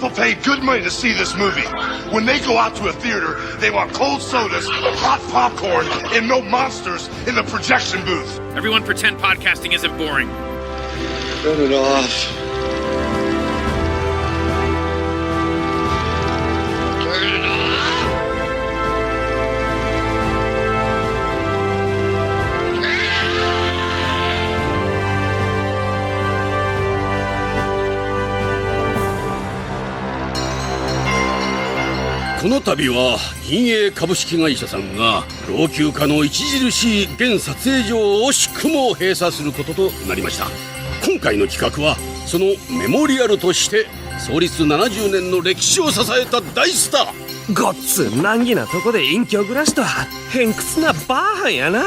People pay good money to see this movie. When they go out to a theater, they want cold sodas, hot popcorn, and no monsters in the projection booth. Everyone pretend podcasting isn't boring. Turn it off. Turn it off. この度は銀営株式会社さんが老朽化の著しい現撮影所を惜しくも閉鎖することとなりました。今回の企画はそのメモリアルとして創立70年の歴史を支えた大スター。ごっつ難儀なとこで隠居暮らしとは偏屈なバーハンやな。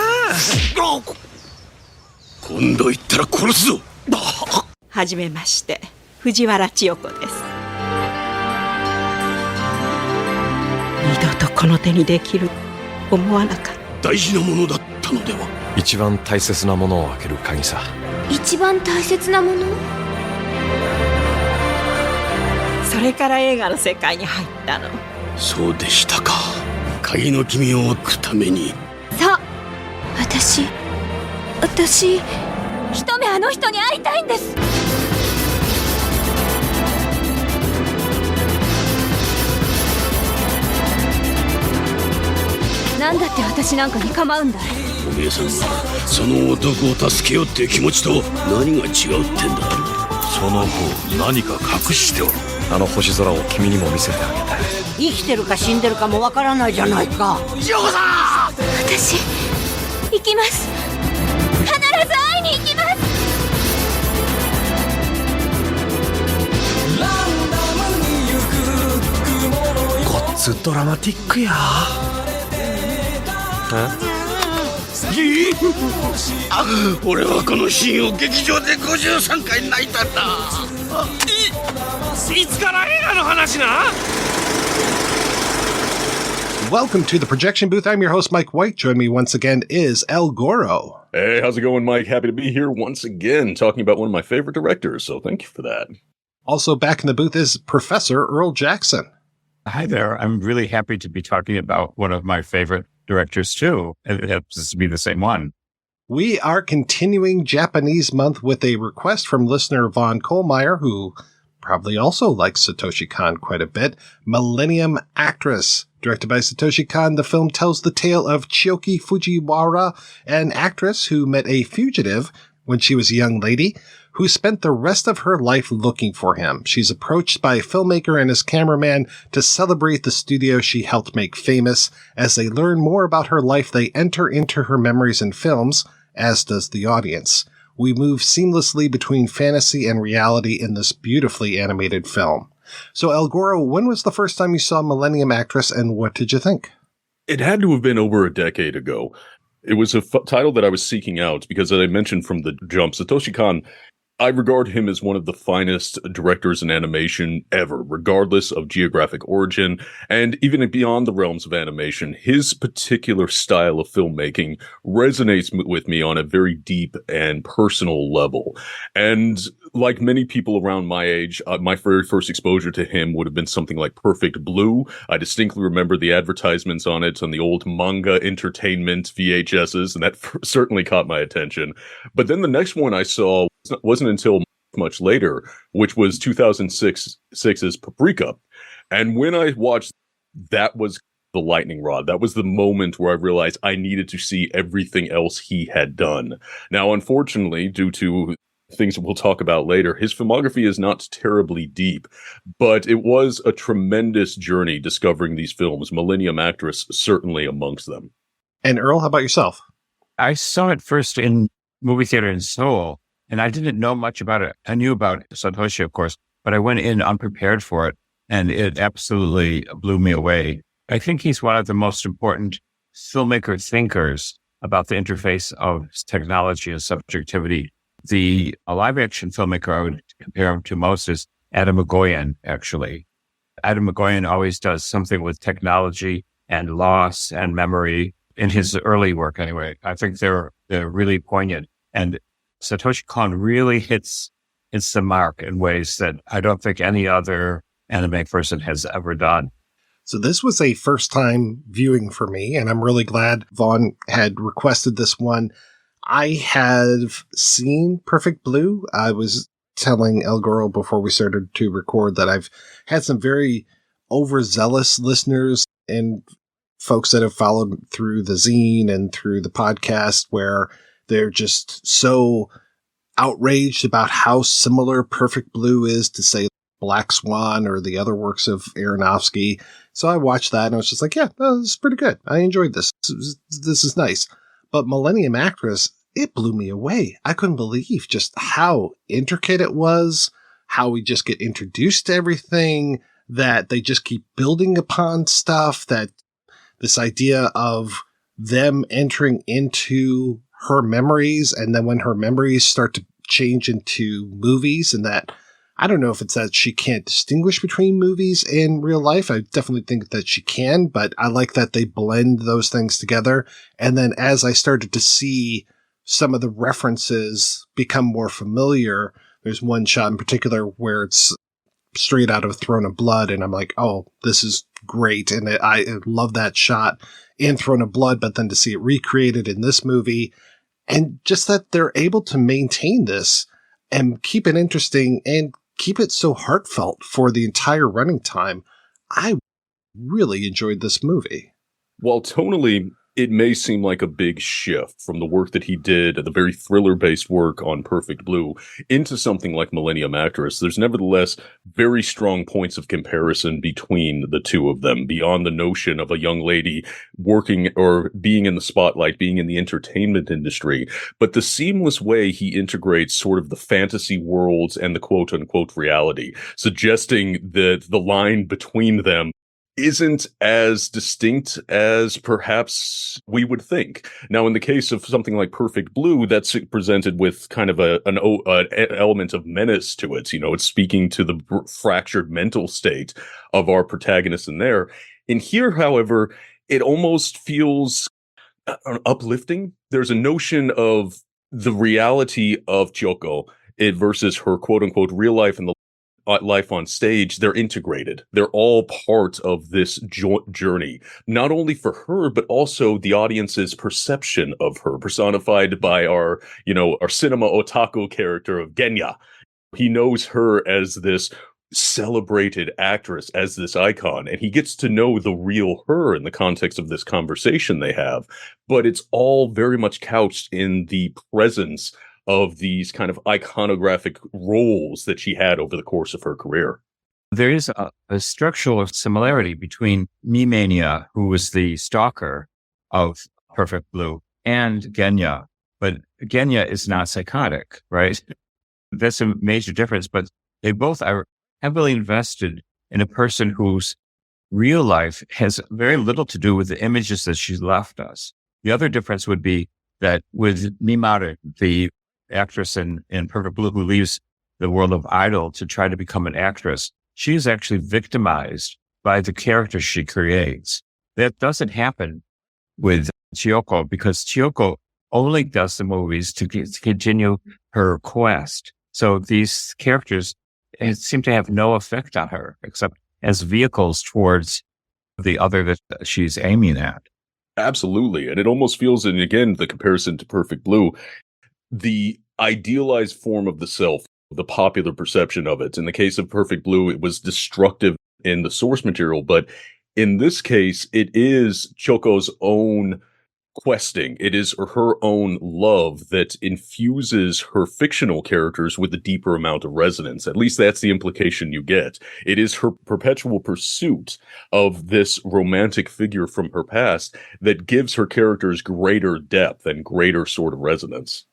今度言ったら殺すぞ。はじめまして、藤原千代子です。二度とこの手にできる思わなかった。大事なものだったのでは。一番大切なものを開ける鍵さ。一番大切なもの？それから映画の世界に入ったの。そうでしたか。鍵の君を置くために。そう、私一目あの人に会いたいんです。なんだって私なんかに構うんだい。お姉さんはその男を助けようって気持ちと何が違うってんだ。その方何か隠しておる。あの星空を君にも見せてあげたい。生きてるか死んでるかもわからないじゃないか。ジョーさん、私行きます。必ず会いに行きます。ごっつドラマティックや。俺はこのシーンを劇場で53回泣いたんだ。いつから映画の話な。Welcome to the projection booth. I'm your host, Mike White. Join me once again is El Goro. Hey, how's it going, Mike? Happy to be here once again, talking about one of my favorite directors, so thank you for that. Also back in the booth is Professor Earl Jackson. Hi there. I'm really happy to be talking about one of my favorite directors, too. It happens to be the same one. We are continuing Japanese month with a request from listener Vaughn Kuhlemeier, who probably also likes Satoshi Kon quite a bit. Millennium Actress. Directed by Satoshi Kon, the film tells the tale of Chiyoki Fujiwara, an actress who met a fugitive when she was a young lady, who spent the rest of her life looking for him. She's approached by a filmmaker and his cameraman to celebrate the studio she helped make famous. As they learn more about her life, they enter into her memories and films, as does the audience. We move seamlessly between fantasy and reality in this beautifully animated film. So, El Goro, when was the first time you saw Millennium Actress, and what did you think? It had to have been over a decade ago. It was a title that I was seeking out because, as I mentioned from the jump, Satoshi Kon, I regard him as one of the finest directors in animation ever, regardless of geographic origin, and even beyond the realms of animation. His particular style of filmmaking resonates with me on a very deep and personal level. And like many people around my age, my very first exposure to him would have been something like Perfect Blue. I distinctly remember the advertisements on it on the old manga entertainment VHSs, and that certainly caught my attention. But then the next one I saw wasn't until much later, which was 2006's Paprika. And when I watched, that was the lightning rod. That was the moment where I realized I needed to see everything else he had done. Now, unfortunately, due to things we'll talk about later, his filmography is not terribly deep, but it was a tremendous journey discovering these films. Millennium Actress certainly amongst them. And Earl, how about yourself? I saw it first in movie theater in Seoul, and I didn't know much about it. I knew about Satoshi, of course, but I went in unprepared for it, and it absolutely blew me away. I think he's one of the most important filmmaker thinkers about the interface of technology and subjectivity. The live-action filmmaker I would compare him to most is Adam Egoyan, actually. Adam Egoyan always does something with technology and loss and memory in his early work, anyway. I think they're really poignant. And Satoshi Kon really hits the mark in ways that I don't think any other anime person has ever done. So this was a first-time viewing for me, and I'm really glad Vaughn had requested this one. I have seen Perfect Blue. I was telling El Goro before we started to record that I've had some very overzealous listeners and folks that have followed through the zine and through the podcast where they're just so outraged about how similar Perfect Blue is to, say, Black Swan or the other works of Aronofsky. So I watched that and I was just like, yeah, this is pretty good. I enjoyed this. This is nice. But Millennium Actress, it blew me away. I couldn't believe just how intricate it was, how we just get introduced to everything, that they just keep building upon stuff, that this idea of them entering into her memories, and then when her memories start to change into movies, and that, I don't know if it's that she can't distinguish between movies and real life. I definitely think that she can, but I like that they blend those things together. And then as I started to see some of the references become more familiar, there's one shot in particular where it's straight out of Throne of Blood, and I'm like, oh, this is great. And I love that shot in Throne of Blood, but then to see it recreated in this movie, and just that they're able to maintain this and keep it interesting and keep it so heartfelt for the entire running time. I really enjoyed this movie. While tonally, it may seem like a big shift from the work that he did, the very thriller-based work on Perfect Blue, into something like Millennium Actress, there's nevertheless very strong points of comparison between the two of them, beyond the notion of a young lady working or being in the spotlight, being in the entertainment industry, but the seamless way he integrates sort of the fantasy worlds and the quote-unquote reality, suggesting that the line between them isn't as distinct as perhaps we would think. Now, in the case of something like Perfect Blue, that's presented with kind of an element of menace to it. You know, it's speaking to the fractured mental state of our protagonist in there. In here, however, it almost feels uplifting. There's a notion of the reality of Chiyoki versus her quote-unquote real life and the life on stage. They're integrated. They're all part of this journey, not only for her, but also the audience's perception of her, personified by our cinema otaku character of Genya. He knows her as this celebrated actress, as this icon, and he gets to know the real her in the context of this conversation they have. But it's all very much couched in the presence of these kind of iconographic roles that she had over the course of her career. There is a structural similarity between Mimania, who was the stalker of Perfect Blue, and Genya. But Genya is not psychotic, right? That's a major difference, but they both are heavily invested in a person whose real life has very little to do with the images that she's left us. The other difference would be that with Mimare, the actress in Perfect Blue who leaves the world of Idol to try to become an actress, she is actually victimized by the character she creates. That doesn't happen with Chiyoki, because Chiyoki only does the movies to continue her quest. So these characters seem to have no effect on her except as vehicles towards the other that she's aiming at. Absolutely. And it almost feels, and again, the comparison to Perfect Blue, the idealized form of the self, the popular perception of it. In the case of Perfect Blue, it was destructive in the source material, but in this case, it is Choko's own questing. It is her own love that infuses her fictional characters with a deeper amount of resonance. At least that's the implication you get. It is her perpetual pursuit of this romantic figure from her past that gives her characters greater depth and greater sort of resonance.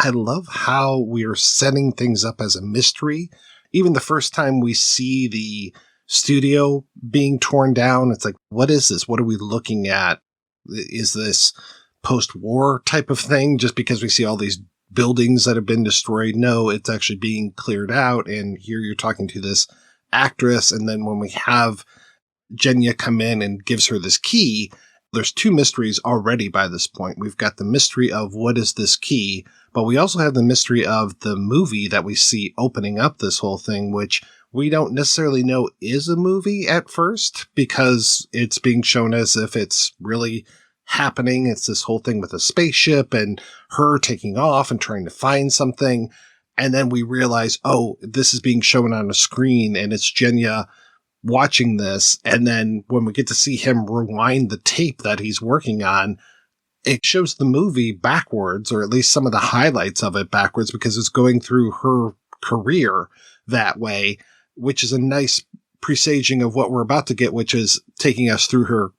I love how we are setting things up as a mystery. Even the first time we see the studio being torn down, it's like, what is this? What are we looking at? Is this post-war type of thing just because we see all these buildings that have been destroyed? No, it's actually being cleared out. And here you're talking to this actress. And then when we have Genya come in and gives her this key, there's two mysteries already by this point. We've got the mystery of what is this key, but we also have the mystery of the movie that we see opening up this whole thing, which we don't necessarily know is a movie at first because it's being shown as if it's really happening. It's this whole thing with a spaceship and her taking off and trying to find something. And then we realize, oh, this is being shown on a screen and it's Genya watching this. And then when we get to see him rewind the tape that he's working on, it shows the movie backwards, or at least some of the highlights of it backwards, because it's going through her career that way, which is a nice presaging of what we're about to get, which is taking us through her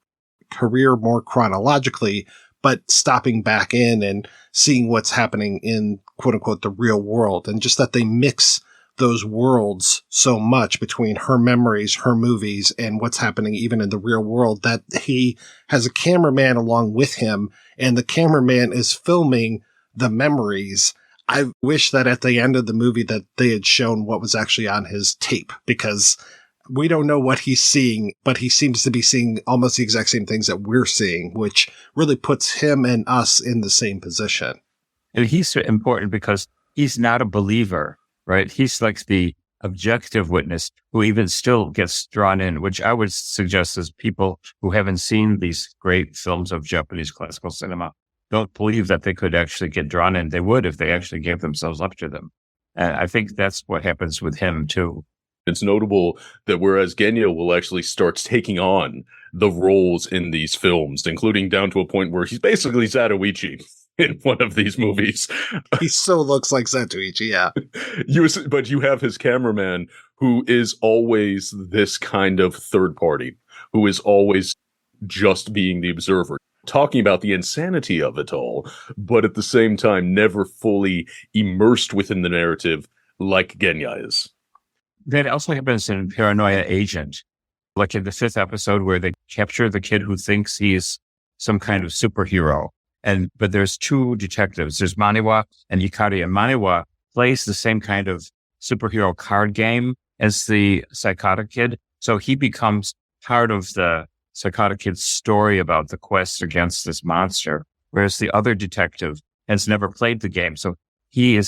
career more chronologically, but stopping back in and seeing what's happening in quote unquote the real world. And just that they mix those worlds so much between her memories, her movies, and what's happening even in the real world, that he has a cameraman along with him and the cameraman is filming the memories. I wish that at the end of the movie that they had shown what was actually on his tape, because we don't know what he's seeing, but he seems to be seeing almost the exact same things that we're seeing, which really puts him and us in the same position. And he's important because he's not a believer, right? He's like the objective witness who even still gets drawn in, which I would suggest is people who haven't seen these great films of Japanese classical cinema don't believe that they could actually get drawn in. They would if they actually gave themselves up to them. And I think that's what happens with him too. It's notable that whereas Genya will actually start taking on the roles in these films, including down to a point where he's basically Zatoichi in one of these movies. He so looks like Zatoichi, yeah. But you have his cameraman who is always this kind of third party, who is always just being the observer, talking about the insanity of it all, but at the same time never fully immersed within the narrative like Genya is. That also happens in Paranoia Agent, like in the 5th episode where they capture the kid who thinks he's some kind of superhero. But there's two detectives. There's Maniwa and Yukari, and Maniwa plays the same kind of superhero card game as the psychotic kid. So he becomes part of the psychotic kid's story about the quest against this monster, whereas the other detective has never played the game. So he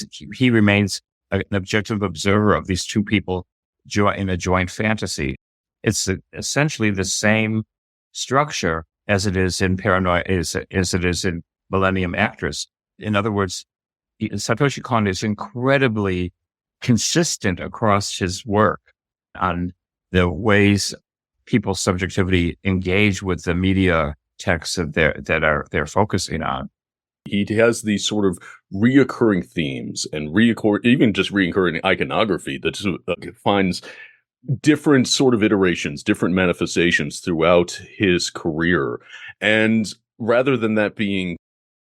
remains an objective observer of these two people in a joint fantasy. It's essentially the same structure as it is in Paranoia, as it is in Millennium Actress. In other words, Satoshi Kon is incredibly consistent across his work on the ways people's subjectivity engage with the media texts that they're focusing on. He has these sort of reoccurring themes and even just reoccurring iconography that finds different sort of iterations, different manifestations throughout his career. And rather than that being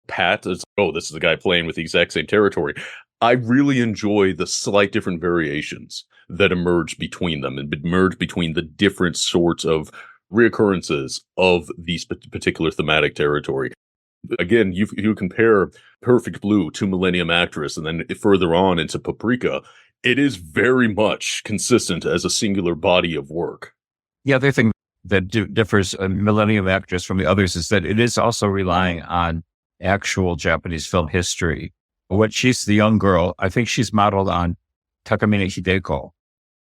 pat as, oh, this is the guy playing with the exact same territory, I really enjoy the slight different variations that emerge between them and emerge between the different sorts of reoccurrences of these particular thematic territory. Again, you compare Perfect Blue to Millennium Actress and then further on into Paprika, it is very much consistent as a singular body of work. The other thing that differs Millennium Actress from the others is that it is also relying on actual Japanese film history. What she's the young girl, I think she's modeled on Takamine Hideko,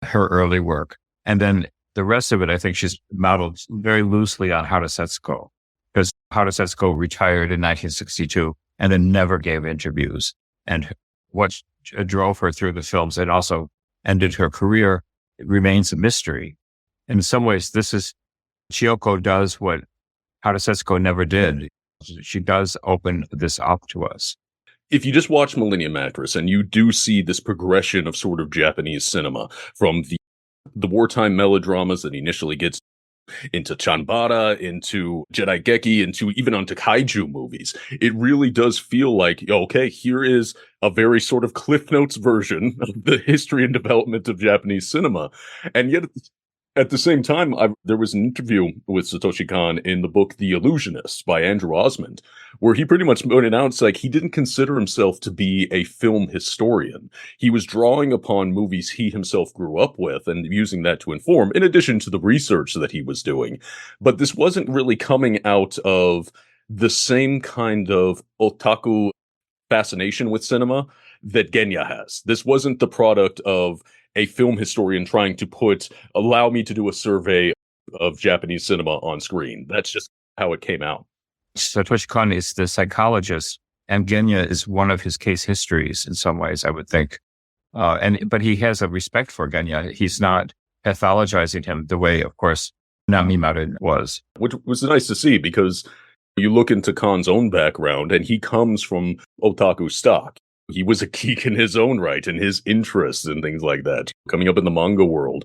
her early work. And then the rest of it, I think she's modeled very loosely on Hara Setsuko, because Hara Setsuko retired in 1962 and then never gave interviews. And what drove her through the films and also ended her career, it remains a mystery. In some ways, Chiyoko does what Hara Setsuko never did. She does open this up to us. If you just watch Millennium Actress and you do see this progression of sort of Japanese cinema from the wartime melodramas that he initially gets into Chanbara, into Jedi Geki, into even onto kaiju movies, it really does feel like, okay, here is a very sort of Cliff Notes version of the history and development of Japanese cinema. And yet at the same time, there was an interview with Satoshi Kon in the book The Illusionist by Andrew Osmond, where he pretty much pointed out, it's like he didn't consider himself to be a film historian. He was drawing upon movies he himself grew up with and using that to inform, in addition to the research that he was doing. But this wasn't really coming out of the same kind of otaku fascination with cinema that Genya has. This wasn't the product of a film historian trying to allow me to do a survey of Japanese cinema on screen. That's just how it came out. Satoshi Kon is the psychologist, and Genya is one of his case histories in some ways, I would think. But he has a respect for Genya. He's not pathologizing him the way, of course, Namimaru was. Which was nice to see, because you look into Kon's own background, and he comes from otaku stock. He was a geek in his own right, and his interests and things like that, coming up in the manga world.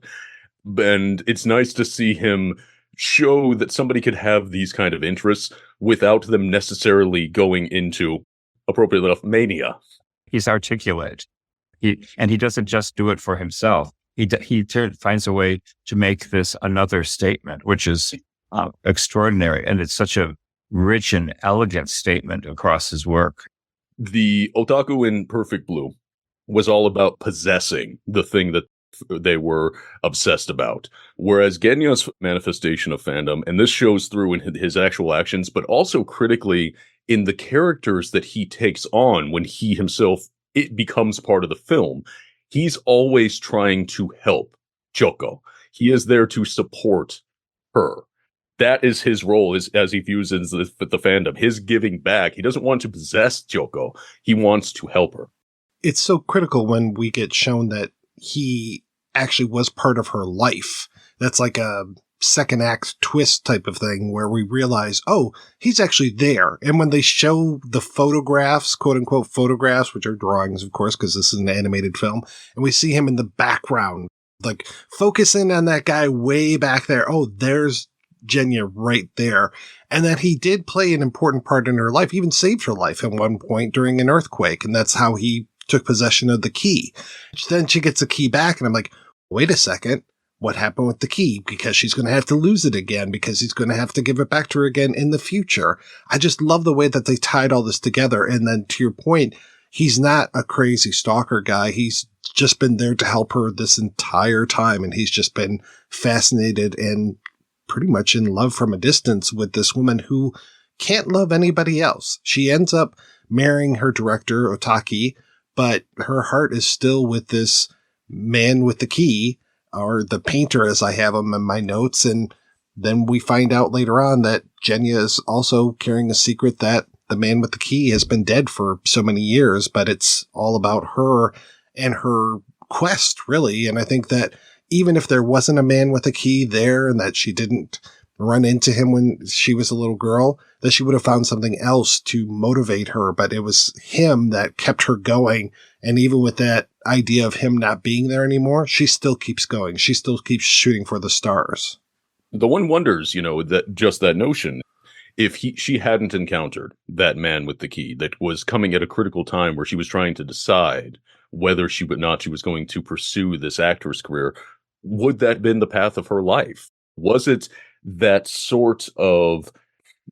And it's nice to see him show that somebody could have these kind of interests without them necessarily going into, appropriately enough, mania. He's articulate. He doesn't just do it for himself. He finds a way to make this another statement, which is extraordinary. And it's such a rich and elegant statement across his work. The otaku in Perfect Blue was all about possessing the thing that they were obsessed about. Whereas Genya's manifestation of fandom, and this shows through in his actual actions, but also critically in the characters that he takes on when he himself, it becomes part of the film. He's always trying to help Choco. He is there to support her. That is his role, as he views in the fandom. His giving back. He doesn't want to possess Choco. He wants to help her. It's so critical when we get shown that he actually was part of her life. That's like a second act twist type of thing where we realize, oh, he's actually there. And when they show the photographs, quote unquote photographs, which are drawings, of course, because this is an animated film, and we see him in the background, like focusing on that guy way back there. Oh, there's Genya right there. And that he did play an important part in her life, even saved her life at one point during an earthquake. And that's how he took possession of the key. Then she gets the key back, and I'm like, wait a second. What happened with the key? Because she's going to have to lose it again, because he's going to have to give it back to her again in the future. I just love the way that they tied all this together. And then to your point, he's not a crazy stalker guy. He's just been there to help her this entire time. And he's just been fascinated and pretty much in love from a distance with this woman who can't love anybody else. She ends up marrying her director, Otaki, but her heart is still with this man with the key, or the painter as I have him in my notes. And then we find out later on that Genya is also carrying a secret that the man with the key has been dead for so many years, but it's all about her and her quest, really. And I think that even if there wasn't a man with a key there, and that she didn't run into him when she was a little girl, that she would have found something else to motivate her. But it was him that kept her going. And even with that idea of him not being there anymore, she still keeps going. She still keeps shooting for the stars. The one wonders, that just that notion, if she hadn't encountered that man with the key that was coming at a critical time where she was trying to decide whether she was going to pursue this actor's career, would that have been the path of her life? Was it that sort of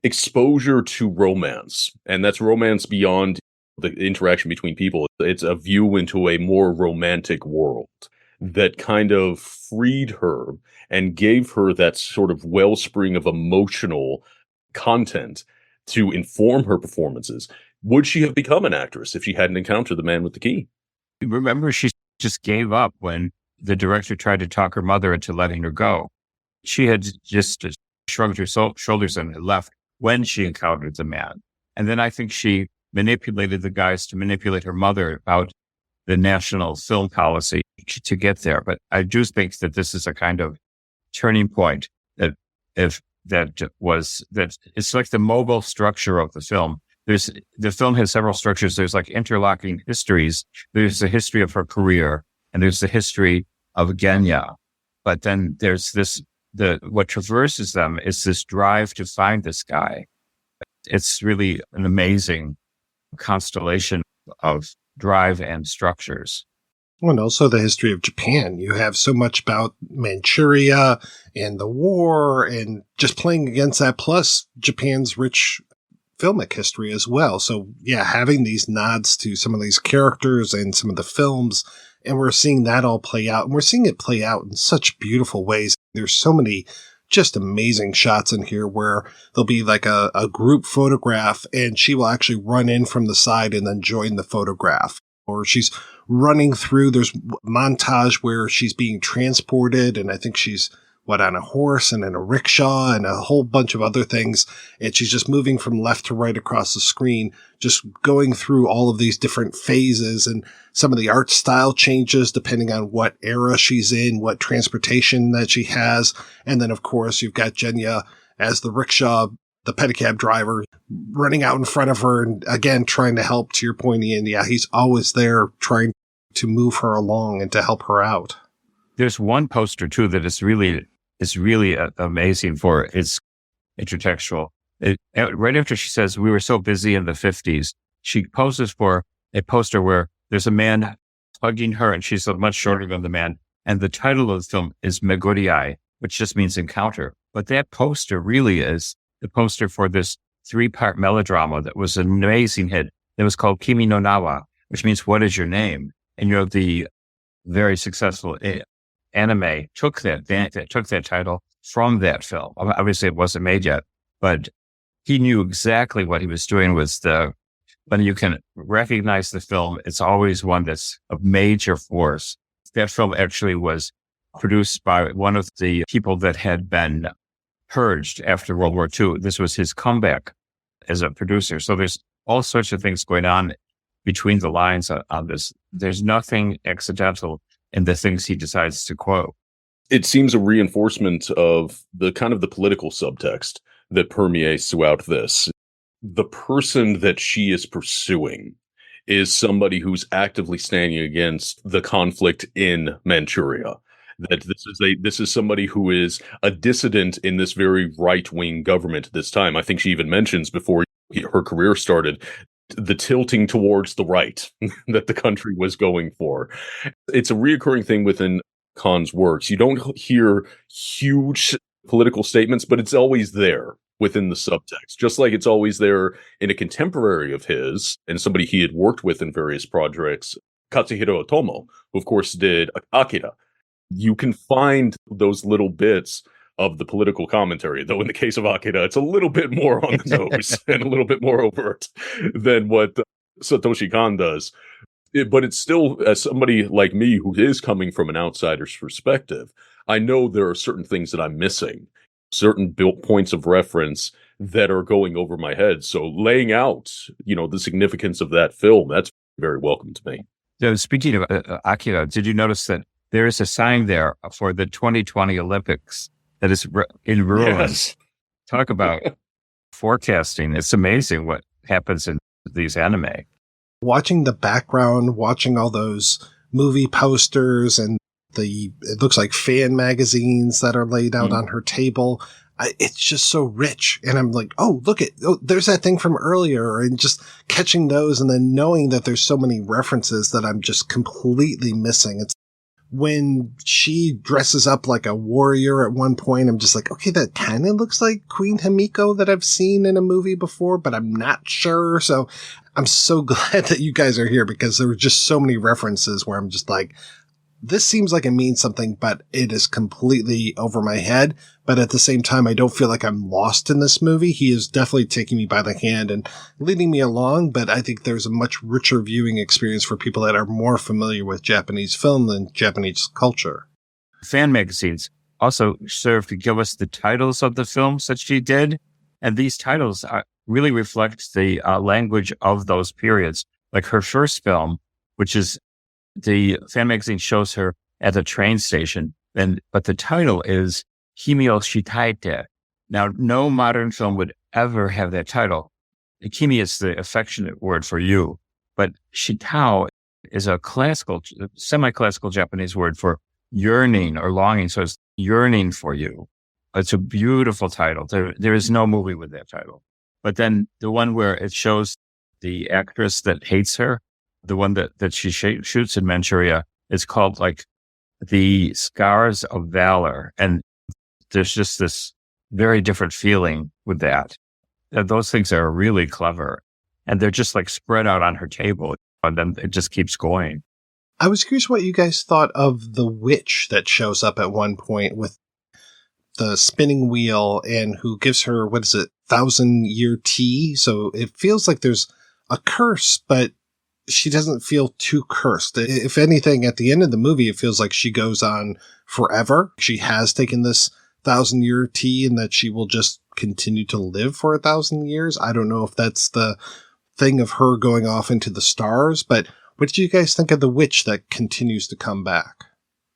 exposure to romance? And that's romance beyond the interaction between people. It's a view into a more romantic world that kind of freed her and gave her that sort of wellspring of emotional content to inform her performances. Would she have become an actress if she hadn't encountered the man with the key? Remember, she just gave up when the director tried to talk her mother into letting her go. She had just shrugged her shoulders and left when she encountered the man. And then I think she manipulated the guys to manipulate her mother about the national film policy to get there. But I do think that this is a kind of turning point that it's like the mobile structure of the film. The film has several structures. There's like interlocking histories. There's the history of her career, and there's the history of Genya. But then there's what traverses them is this drive to find this guy. It's really an amazing constellation of drive and structures. And also the history of Japan. You have so much about Manchuria and the war and just playing against that, plus Japan's rich filmic history as well. So yeah, having these nods to some of these characters and some of the films, and we're seeing that all play out, and we're seeing it play out in such beautiful ways. There's so many just amazing shots in here where there'll be like a group photograph and she will actually run in from the side and then join the photograph. Or she's running through, there's montage where she's being transported, and I think she's on a horse and in a rickshaw and a whole bunch of other things. And she's just moving from left to right across the screen, just going through all of these different phases, and some of the art style changes depending on what era she's in, what transportation that she has. And then, of course, you've got Genya as the rickshaw, the pedicab driver, running out in front of her and, again, trying to help, to your point, Ian. Yeah, he's always there trying to move her along and to help her out. There's one poster, too, that is really amazing for its intertextual. Right after she says, "We were so busy in the 50s," she poses for a poster where there's a man hugging her, and she's much shorter than the man. And the title of the film is Meguriai, which just means encounter. But that poster really is the poster for this 3-part melodrama that was an amazing hit. It was called Kimi no Nawa, which means "What is your name?" And the very successful anime took that title from that film. Obviously, it wasn't made yet, but he knew exactly what he was doing. When you can recognize the film, it's always one that's a major force. That film actually was produced by one of the people that had been purged after World War II. This was his comeback as a producer. So there's all sorts of things going on between the lines on this. There's nothing accidental in the things he decides to quote. It seems a reinforcement of the kind of the political subtext that permeates throughout this. The person that she is pursuing is somebody who's actively standing against the conflict in Manchuria. That this is somebody who is a dissident in this very right-wing government at this time. I think she even mentions before her career started the tilting towards the right that the country was going for. It's a reoccurring thing within Kon's works. You don't hear huge political statements, but it's always there within the subtext, just like it's always there in a contemporary of his and somebody he had worked with in various projects, Katsuhiro Otomo, who of course did Akira. You can find those little bits of the political commentary, though in the case of Akira, it's a little bit more on the nose and a little bit more overt than what Satoshi Kon does. But it's still, as somebody like me who is coming from an outsider's perspective, I know there are certain things that I'm missing, certain points of reference that are going over my head. So laying out, the significance of that film, that's very welcome to me. So speaking of Akira, did you notice that there is a sign there for the 2020 Olympics that is in ruins? Yes. Talk about forecasting. It's amazing what happens in these anime. Watching the background, watching all those movie posters and it looks like fan magazines that are laid out on her table. It's just so rich. And I'm like, there's that thing from earlier, and just catching those and then knowing that there's so many references that I'm just completely missing. It's when she dresses up like a warrior at one point, I'm just like, okay, that kind of looks like Queen Himiko that I've seen in a movie before, but I'm not sure. So I'm so glad that you guys are here, because there were just so many references where I'm just like, this seems like it means something, but it is completely over my head. But at the same time, I don't feel like I'm lost in this movie. He is definitely taking me by the hand and leading me along. But I think there's a much richer viewing experience for people that are more familiar with Japanese film than Japanese culture. Fan magazines also serve to give us the titles of the films that she did. And these titles really reflect the language of those periods. Like her first film, which is the fan magazine shows her at a train station, but the title is Kimi o Shitaite. Now, no modern film would ever have that title. Kimi is the affectionate word for you, but shitao is a semi-classical Japanese word for yearning or longing. So it's yearning for you. It's a beautiful title. There is no movie with that title. But then the one where it shows the actress that hates her, the one that she shoots in Manchuria, is called like The Scars of Valor. And there's just this very different feeling with that. Those things are really clever. And they're just like spread out on her table. And then it just keeps going. I was curious what you guys thought of the witch that shows up at one point with the spinning wheel and who gives her, 1,000-year tea. So it feels like there's a curse, but she doesn't feel too cursed. If anything, at the end of the movie, it feels like she goes on forever. She has taken this 1,000-year tea and that she will just continue to live for 1,000 years. I don't know if that's the thing of her going off into the stars, but what did you guys think of the witch that continues to come back?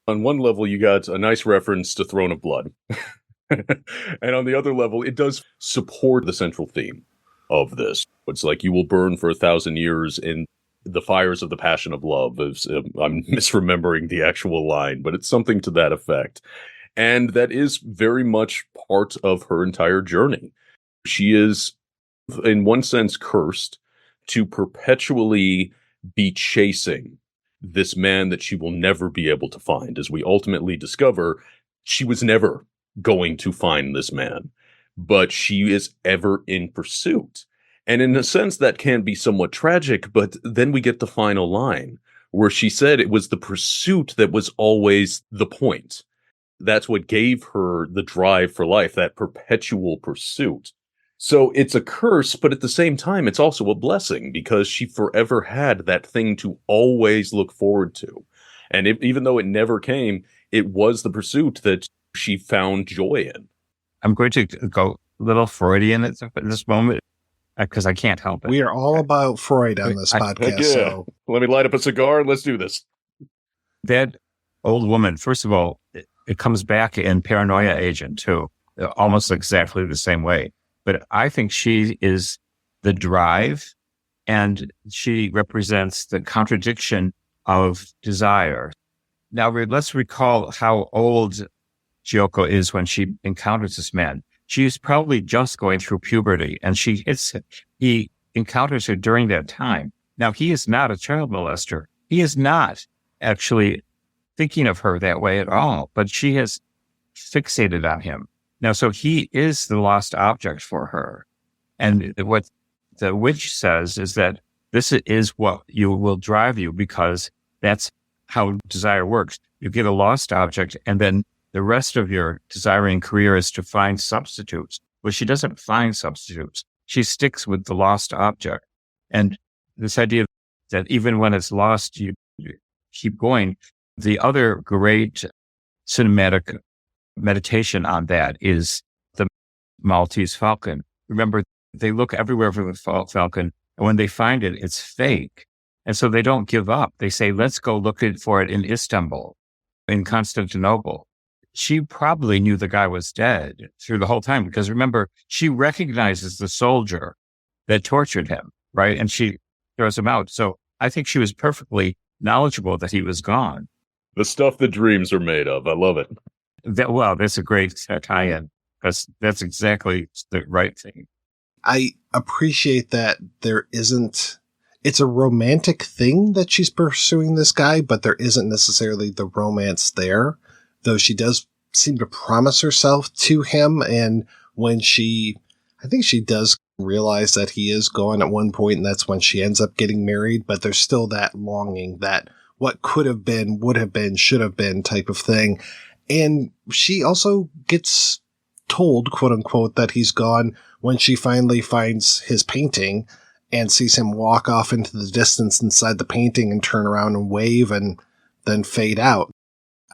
On one level, you got a nice reference to Throne of Blood. And on the other level, it does support the central theme of this. It's like you will burn for 1,000 years in the fires of the passion of love. I'm misremembering the actual line, but it's something to that effect. And that is very much part of her entire journey. She is, in one sense, cursed to perpetually be chasing this man that she will never be able to find. As we ultimately discover, she was never going to find this man, but she is ever in pursuit. And in a sense, that can be somewhat tragic, but then we get the final line where she said it was the pursuit that was always the point. That's what gave her the drive for life, that perpetual pursuit. So it's a curse, but at the same time, it's also a blessing because she forever had that thing to always look forward to. And even though it never came, it was the pursuit that she found joy in. I'm going to go a little Freudian at this moment because I can't help it. We are all about Freud on this podcast. So let me light up a cigar and let's do this. That old woman, first of all, it comes back in Paranoia Agent too, almost exactly the same way. But I think she is the drive, and she represents the contradiction of desire. Now, let's recall how old Chiyoko is when she encounters this man. She's probably just going through puberty, and he encounters her during that time. Now, he is not a child molester. He is not actually thinking of her that way at all, but she has fixated on him. Now, so he is the lost object for her. And what the witch says is that this is what will drive you because that's how desire works. You get a lost object, and then the rest of your desiring career is to find substitutes. Well, she doesn't find substitutes. She sticks with the lost object. And this idea that even when it's lost, you keep going. The other great cinematic meditation on that is the Maltese Falcon. Remember, they look everywhere for the falcon, and when they find it, it's fake. And so they don't give up. They say, let's go look for it in Istanbul, in Constantinople. She probably knew the guy was dead through the whole time because remember, she recognizes the soldier that tortured him, right? And she throws him out. So I think she was perfectly knowledgeable that he was gone. The stuff that dreams are made of. I love it. That's a great tie-in because that's exactly the right thing. I appreciate that it's a romantic thing that she's pursuing this guy, but there isn't necessarily the romance there, though she does seem to promise herself to him. And when I think she does realize that he is gone at one point, and that's when she ends up getting married, but there's still that longing, that what could have been, would have been, should have been type of thing. And she also gets told, quote unquote, that he's gone when she finally finds his painting and sees him walk off into the distance inside the painting and turn around and wave and then fade out.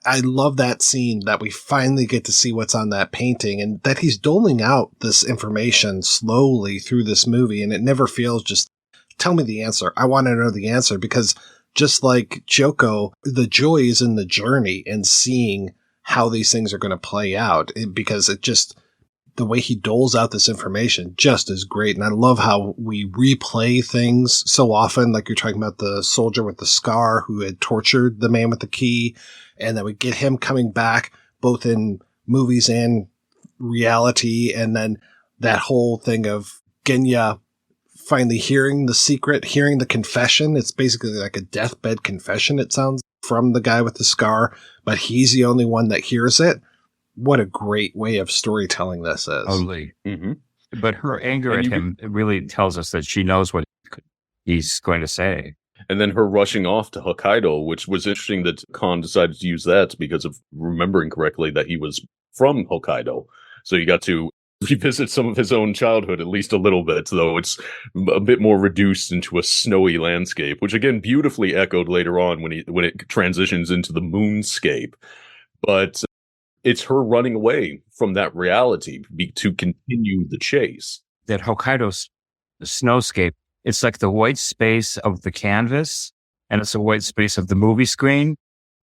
I love that scene that we finally get to see what's on that painting and that he's doling out this information slowly through this movie. And it never feels just, tell me the answer. I want to know the answer, because just like Chiyoko, the joy is in the journey and seeing how these things are going to play out, because the way he doles out this information just is great. And I love how we replay things so often, like you're talking about the soldier with the scar who had tortured the man with the key, and that we get him coming back both in movies and reality. And then that whole thing of Genya finally hearing the secret, hearing the confession. It's basically like a deathbed confession, it sounds, from the guy with the scar, but he's the only one that hears it. What a great way of storytelling this is. Totally. Mm-hmm. But her anger at him really tells us that she knows what he's going to say. And then her rushing off to Hokkaido, which was interesting that Kon decided to use that because of remembering correctly that he was from Hokkaido. So you got to revisit some of his own childhood, at least a little bit, though it's a bit more reduced into a snowy landscape, which again beautifully echoed later on when it transitions into the moonscape. But it's her running away from that reality to continue the chase. That Hokkaido snowscape, it's like the white space of the canvas, and it's the white space of the movie screen,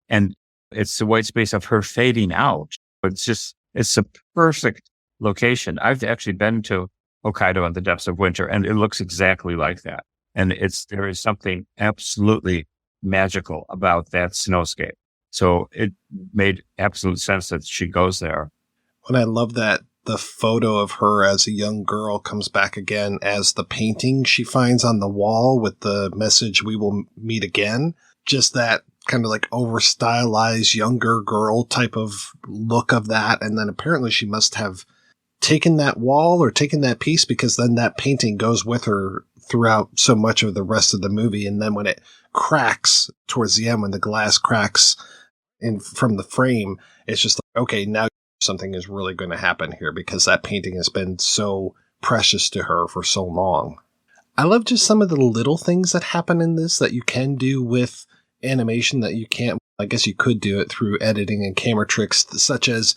and it's the white space of her fading out. It's a perfect location. I've actually been to Hokkaido in the depths of winter, and it looks exactly like that. And there is something absolutely magical about that snowscape. So it made absolute sense that she goes there. And I love that the photo of her as a young girl comes back again as the painting she finds on the wall with the message, "We will meet again." Just that kind of like over stylized younger girl type of look of that. And then apparently she must have taken that wall or taken that piece, because then that painting goes with her throughout so much of the rest of the movie. And then when it cracks towards the end, when the glass cracks from the frame, it's just like, okay, now something is really going to happen here, because that painting has been so precious to her for so long. I love just some of the little things that happen in this that you can do with animation that you can't. I guess you could do it through editing and camera tricks, such as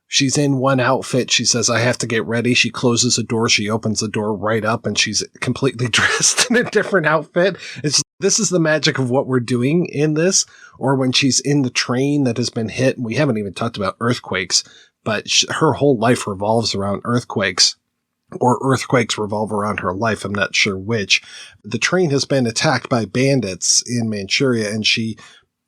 she's in one outfit. She says, "I have to get ready." She closes a door. She opens the door right up, and she's completely dressed in a different outfit. This is the magic of what we're doing in this. Or when she's in the train that has been hit, and we haven't even talked about earthquakes, but her whole life revolves around earthquakes, or earthquakes revolve around her life. I'm not sure which. The train has been attacked by bandits in Manchuria, and she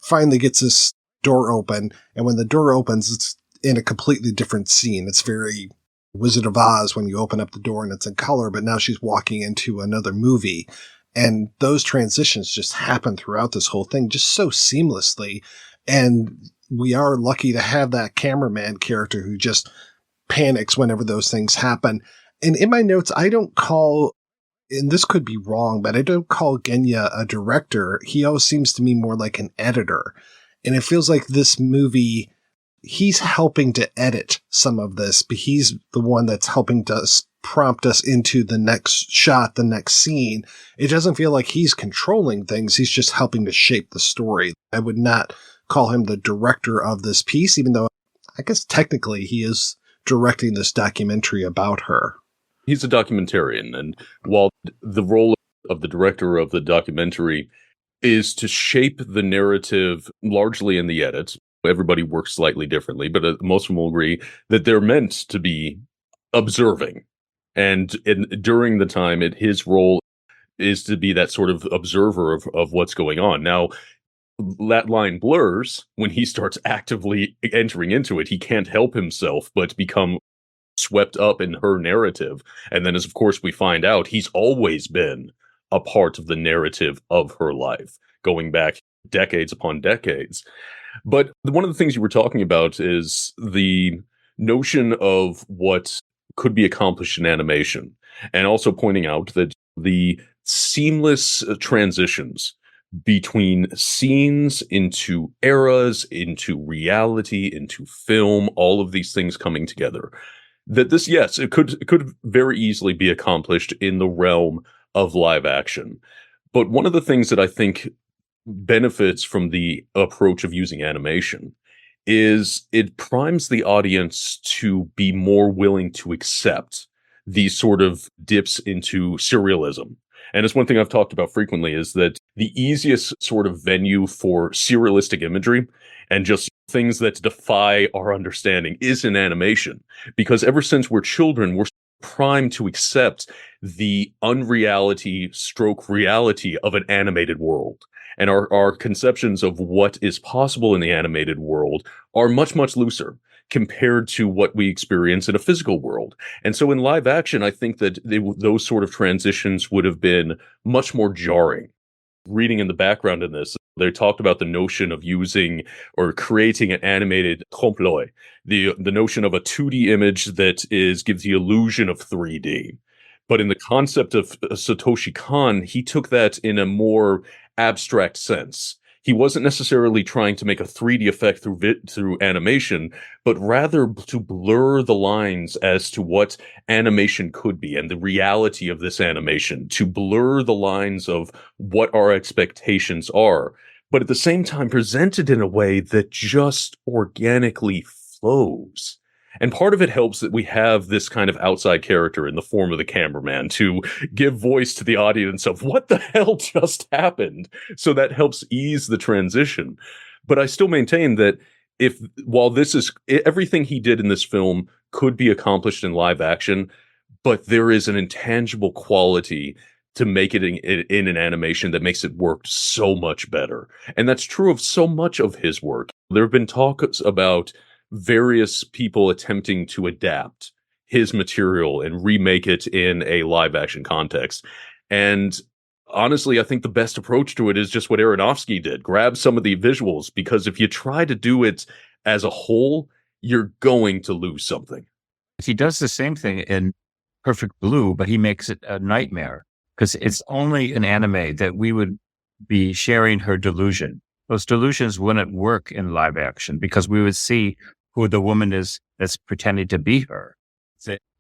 finally gets this door open. And when the door opens, it's in a completely different scene. It's very Wizard of Oz when you open up the door and it's in color, but now she's walking into another movie. And those transitions just happen throughout this whole thing just so seamlessly. And we are lucky to have that cameraman character who just panics whenever those things happen. And in my notes, I don't call, and this could be wrong, but I don't call Genya a director. He always seems to me more like an editor. And it feels like this movie, he's helping to edit some of this, but he's the one that's helping to prompt us into the next shot, the next scene. It doesn't feel like he's controlling things. He's just helping to shape the story. I would not call him the director of this piece, even though I guess technically he is directing this documentary about her. He's a documentarian, and while the role of the director of the documentary is to shape the narrative largely in the edit, everybody works slightly differently, but most of them will agree that they're meant to be observing. And during the time, his role is to be that sort of observer of what's going on. Now, that line blurs when he starts actively entering into it. He can't help himself but become swept up in her narrative. And then, as of course we find out, he's always been a part of the narrative of her life, going back decades upon decades. But one of the things you were talking about is the notion of what could be accomplished in animation, and also pointing out that the seamless transitions between scenes into eras, into reality, into film, all of these things coming together, that this, yes, it could very easily be accomplished in the realm of live action. But one of the things that I think benefits from the approach of using animation is it primes the audience to be more willing to accept these sort of dips into surrealism. And it's one thing I've talked about frequently, is that the easiest sort of venue for surrealistic imagery and just things that defy our understanding is in animation. Because ever since we're children, we're primed to accept the unreality stroke reality of an animated world. And our conceptions of what is possible in the animated world are much, much looser compared to what we experience in a physical world. And so in live action, I think that those sort of transitions would have been much more jarring. Reading in the background in this, they talked about the notion of using or creating an animated trompe-l'oeil, the notion of a 2D image that gives the illusion of 3D. But in the concept of Satoshi Kon, he took that in a more abstract sense. He wasn't necessarily trying to make a 3D effect through animation, but rather to blur the lines as to what animation could be and the reality of this animation, to blur the lines of what our expectations are, but at the same time presented in a way that just organically flows. And part of it helps that we have this kind of outside character in the form of the cameraman to give voice to the audience of what the hell just happened. So that helps ease the transition. But I still maintain that while this is everything he did in this film could be accomplished in live action, but there is an intangible quality to make it in an animation that makes it work so much better. And that's true of so much of his work. There have been talks about various people attempting to adapt his material and remake it in a live action context. And honestly, I think the best approach to it is just what Aronofsky did. Grab some of the visuals, because if you try to do it as a whole, you're going to lose something. He does the same thing in Perfect Blue, but he makes it a nightmare because it's only an anime that we would be sharing her delusion. Those delusions wouldn't work in live action because we would see who the woman is that's pretending to be her.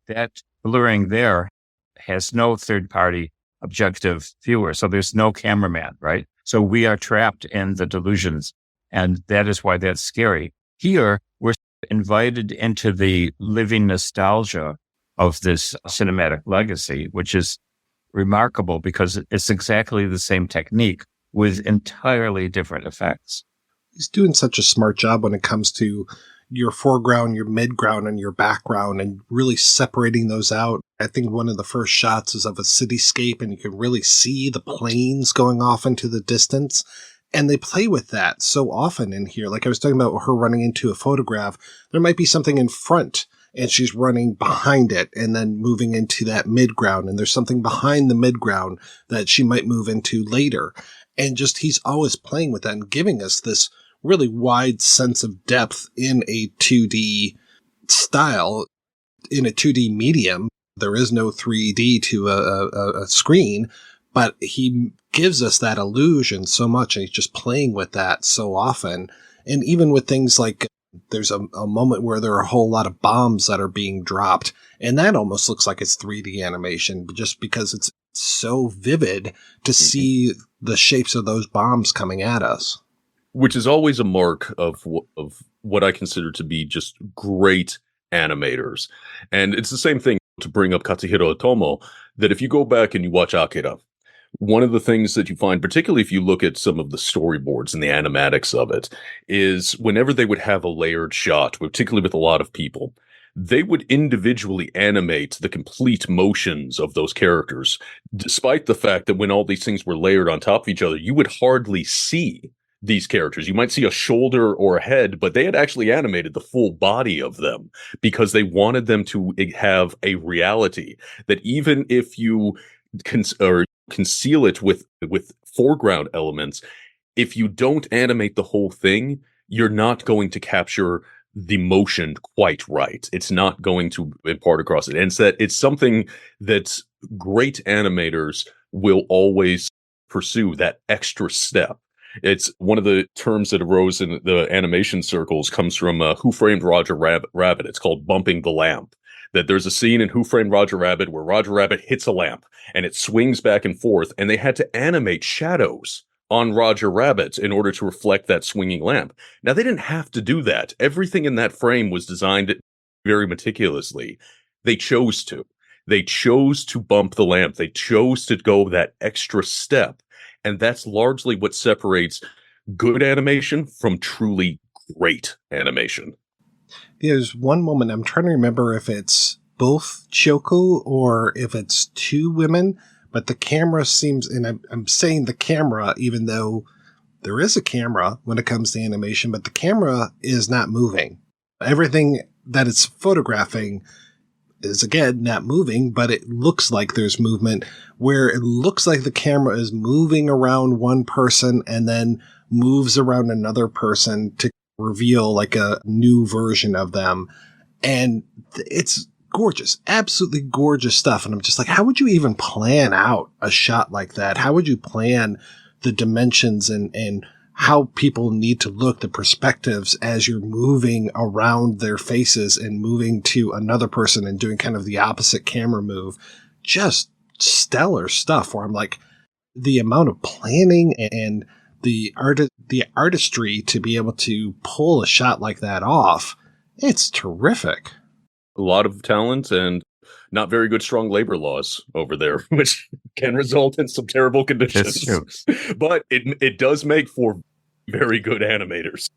That blurring there has no third-party objective viewer, so there's no cameraman, right? So we are trapped in the delusions, and that is why that's scary. Here, we're invited into the living nostalgia of this cinematic legacy, which is remarkable because it's exactly the same technique with entirely different effects. He's doing such a smart job when it comes to your foreground, your midground, and your background, and really separating those out. I think one of the first shots is of a cityscape, and you can really see the planes going off into the distance. And they play with that so often in here. Like I was talking about her running into a photograph. There might be something in front, and she's running behind it and then moving into that midground. And there's something behind the midground that she might move into later. And just he's always playing with that and giving us this really wide sense of depth in a 2D style, in a 2D medium. There is no 3D to a screen, but he gives us that illusion so much, and he's just playing with that so often. And even with things like there's a moment where there are a whole lot of bombs that are being dropped, and that almost looks like it's 3D animation, just because it's so vivid to see the shapes of those bombs coming at us. Which is always a mark of what I consider to be just great animators. And it's the same thing to bring up Katsuhiro Otomo, that if you go back and you watch Akira, one of the things that you find, particularly if you look at some of the storyboards and the animatics of it, is whenever they would have a layered shot, particularly with a lot of people, they would individually animate the complete motions of those characters, despite the fact that when all these things were layered on top of each other, you would hardly see these characters. You might see a shoulder or a head, but they had actually animated the full body of them because they wanted them to have a reality that even if you conceal it with foreground elements, if you don't animate the whole thing, you're not going to capture the motion quite right. It's not going to impart across it. And it's something that great animators will always pursue, that extra step. It's one of the terms that arose in the animation circles comes from Who Framed Roger Rabbit. It's called bumping the lamp. That there's a scene in Who Framed Roger Rabbit where Roger Rabbit hits a lamp and it swings back and forth, and they had to animate shadows on Roger Rabbit in order to reflect that swinging lamp. Now, they didn't have to do that. Everything in that frame was designed very meticulously. They chose to. They chose to bump the lamp. They chose to go that extra step. And that's largely what separates good animation from truly great animation. There's one moment, I'm trying to remember if it's both Chiyoki or if it's two women, but the camera seems, and I'm saying the camera, even though there is a camera when it comes to animation, but the camera is not moving. Everything that it's photographing is, again, not moving, but it looks like there's movement, where it looks like the camera is moving around one person and then moves around another person to reveal like a new version of them. And it's gorgeous, absolutely gorgeous stuff. And I'm just like, how would you even plan out a shot like that? How would you plan the dimensions and how people need to look, the perspectives as you're moving around their faces and moving to another person and doing kind of the opposite camera move. Just stellar stuff where I'm like, the amount of planning and the artistry to be able to pull a shot like that off, it's terrific. A lot of talent and not very good strong labor laws over there, which can result in some terrible conditions. That's true. But it does make for very good animators.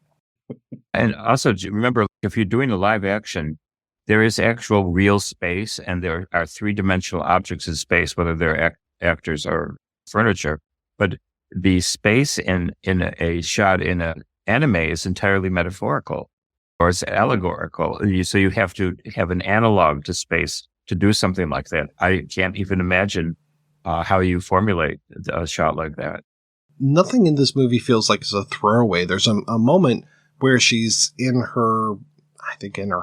And also, remember, if you're doing a live action, there is actual real space, and there are three-dimensional objects in space, whether they're actors or furniture. But the space in a shot in an anime is entirely metaphorical, or it's allegorical. So you have to have an analog to space to do something like that. I can't even imagine how you formulate a shot like that. Nothing in this movie feels like it's a throwaway. There's a moment where she's in her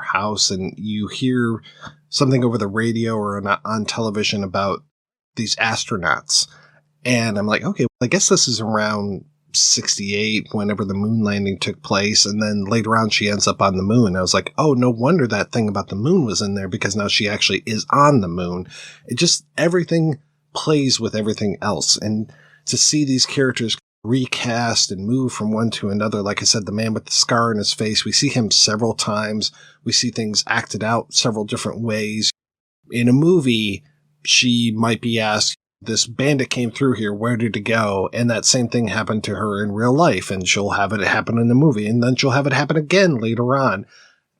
house, and you hear something over the radio or on television about these astronauts. And I'm like, okay, I guess this is around 68, whenever the moon landing took place. And then later on, she ends up on the moon. I was like, oh, no wonder that thing about the moon was in there, because now she actually is on the moon. It just, everything plays with everything else. And to see these characters recast and move from one to another, like I said, the man with the scar in his face, we see him several times. We see things acted out several different ways. In a movie, she might be asked, this bandit came through here, where did it go? And that same thing happened to her in real life, and she'll have it happen in the movie, and then she'll have it happen again later on.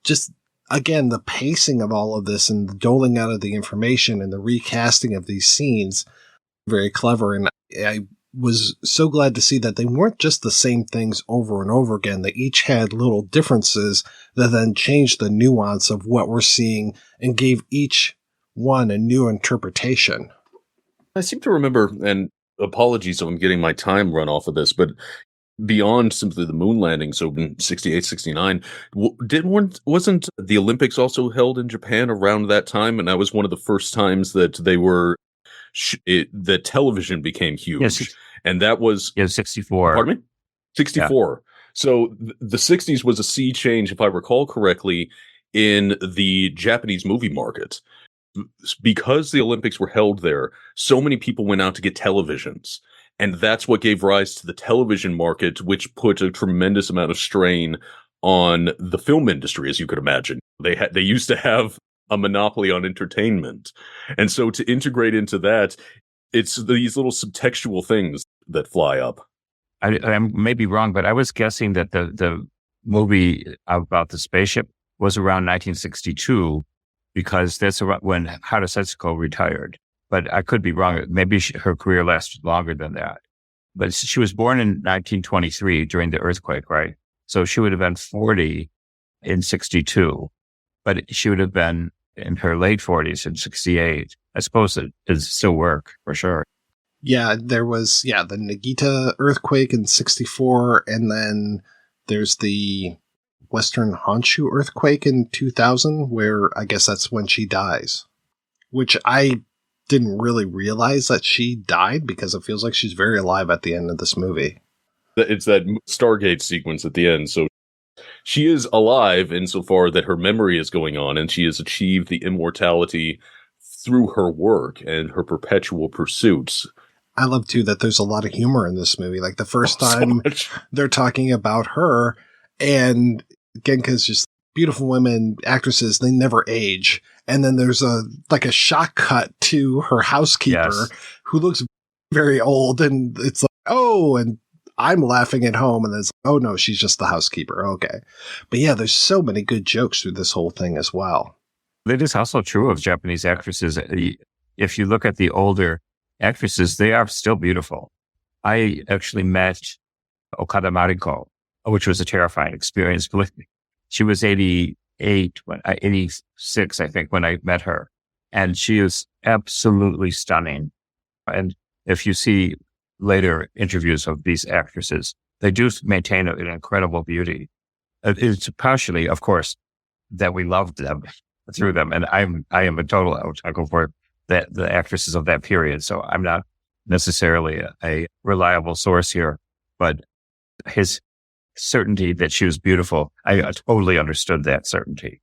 Just, again, the pacing of all of this and the doling out of the information and the recasting of these scenes, very clever. And I was so glad to see that they weren't just the same things over and over again. They each had little differences that then changed the nuance of what we're seeing and gave each one a new interpretation. I seem to remember, and apologies if I'm getting my time run off of this, but beyond simply the moon landing, so in 68, 69, wasn't the Olympics also held in Japan around that time? And that was one of the first times that they were, that television became huge. Yes. And that was... 64. Pardon me? 64. Yeah. So the 60s was a sea change, if I recall correctly, in the Japanese movie market. Because the Olympics were held there, so many people went out to get televisions. And that's what gave rise to the television market, which put a tremendous amount of strain on the film industry, as you could imagine. They used to have a monopoly on entertainment. And so to integrate into that, it's these little subtextual things that fly up. I may be wrong, but I was guessing that the movie about the spaceship was around 1962, because that's when Hara Setsuko retired. But I could be wrong. Maybe her career lasted longer than that. But she was born in 1923 during the earthquake, right? So she would have been 40 in 62, but she would have been in her late 40s in 68. I suppose it does still work for sure. Yeah, there was, the Nagita earthquake in 64, and then there's the Western Honshu earthquake in 2000, where I guess that's when she dies, which I didn't really realize that she died, because it feels like she's very alive at the end of this movie. It's that Stargate sequence at the end. So she is alive insofar that her memory is going on, and she has achieved the immortality through her work and her perpetual pursuits. I love, too, that there's a lot of humor in this movie. Like the first time they're talking about her, and again, because just beautiful women, actresses, they never age. And then there's a shot cut to her housekeeper, who looks very old, and it's like, oh, and I'm laughing at home, and it's like, oh no, she's just the housekeeper. Okay. But yeah, there's so many good jokes through this whole thing as well. It is also true of Japanese actresses. If you look at the older actresses, they are still beautiful. I actually met Okada Mariko, which was a terrifying experience. She was 86, I think, when I met her. And she is absolutely stunning. And if you see later interviews of these actresses, they do maintain an incredible beauty. It's partially, of course, that we loved them through them. And I am a total otaku for the actresses of that period. So I'm not necessarily a reliable source here, but his certainty that she was beautiful. I totally understood that certainty.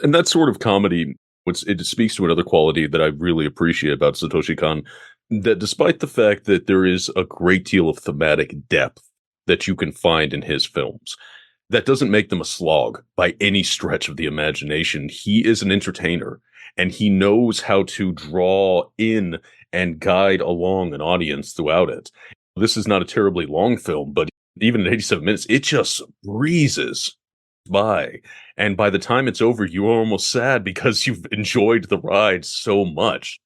And that sort of comedy, it speaks to another quality that I really appreciate about Satoshi Kon, that despite the fact that there is a great deal of thematic depth that you can find in his films, that doesn't make them a slog by any stretch of the imagination. He is an entertainer, and he knows how to draw in and guide along an audience throughout it. This is not a terribly long film, but even at 87 minutes, it just breezes by. And by the time it's over, you're almost sad because you've enjoyed the ride so much.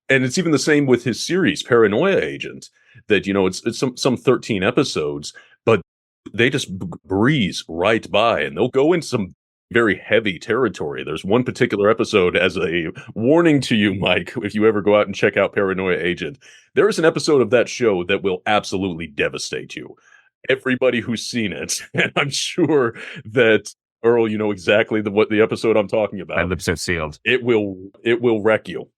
And it's even the same with his series, Paranoia Agent, that, it's some 13 episodes, but they just breeze right by, and they'll go into some very heavy territory. There's one particular episode, as a warning to you, Mike, if you ever go out and check out Paranoia Agent, there is an episode of that show that will absolutely devastate you. Everybody who's seen it, and I'm sure that Earl, you know exactly what the episode I'm talking about. My lips are sealed. It will wreck you.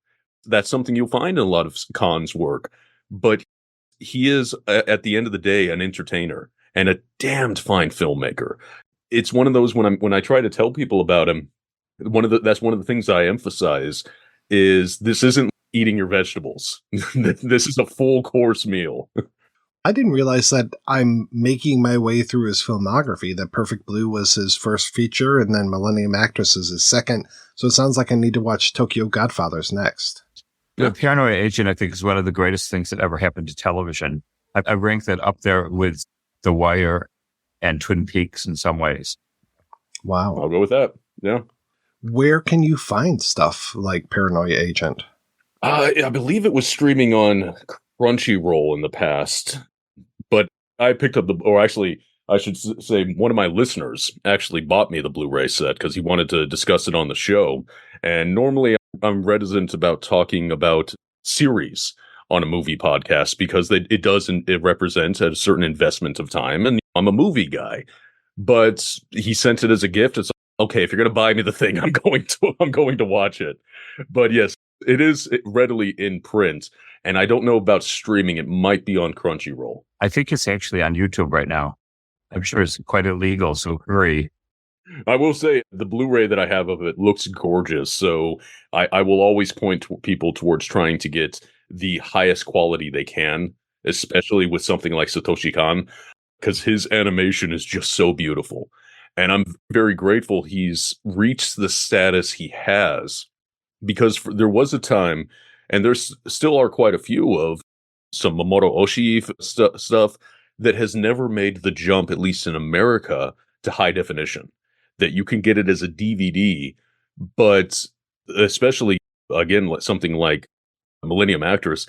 That's something you'll find in a lot of Kon's work, but he is, at the end of the day, an entertainer and a damned fine filmmaker. It's one of those, when I try to tell people about him, that's one of the things I emphasize is this isn't eating your vegetables. This is a full course meal. I didn't realize that I'm making my way through his filmography. That Perfect Blue was his first feature, and then Millennium Actress is his second. So it sounds like I need to watch Tokyo Godfathers next. The Paranoia Agent, I think, is one of the greatest things that ever happened to television. I rank that up there with The Wire and Twin Peaks in some ways. Wow. I'll go with that. Yeah. Where can you find stuff like Paranoia Agent? I believe it was streaming on Crunchyroll in the past, but I picked up I should say one of my listeners actually bought me the Blu-ray set because he wanted to discuss it on the show. And normally I'm reticent about talking about series on a movie podcast because it represents a certain investment of time, and I'm a movie guy. But he sent it as a gift. It's okay, if you're going to buy me the thing, I'm going to watch it. But yes, it is readily in print, and I don't know about streaming. It might be on Crunchyroll. I think it's actually on YouTube right now. I'm sure it's quite illegal, so hurry. I will say the Blu-ray that I have of it looks gorgeous, so I will always point people towards trying to get the highest quality they can, especially with something like Satoshi Kon, because his animation is just so beautiful. And I'm very grateful he's reached the status he has, because there was a time, and there still are quite a few of some Mamoru Oshii stuff that has never made the jump, at least in America, to high definition. That you can get it as a DVD, but especially, again, something like Millennium Actress,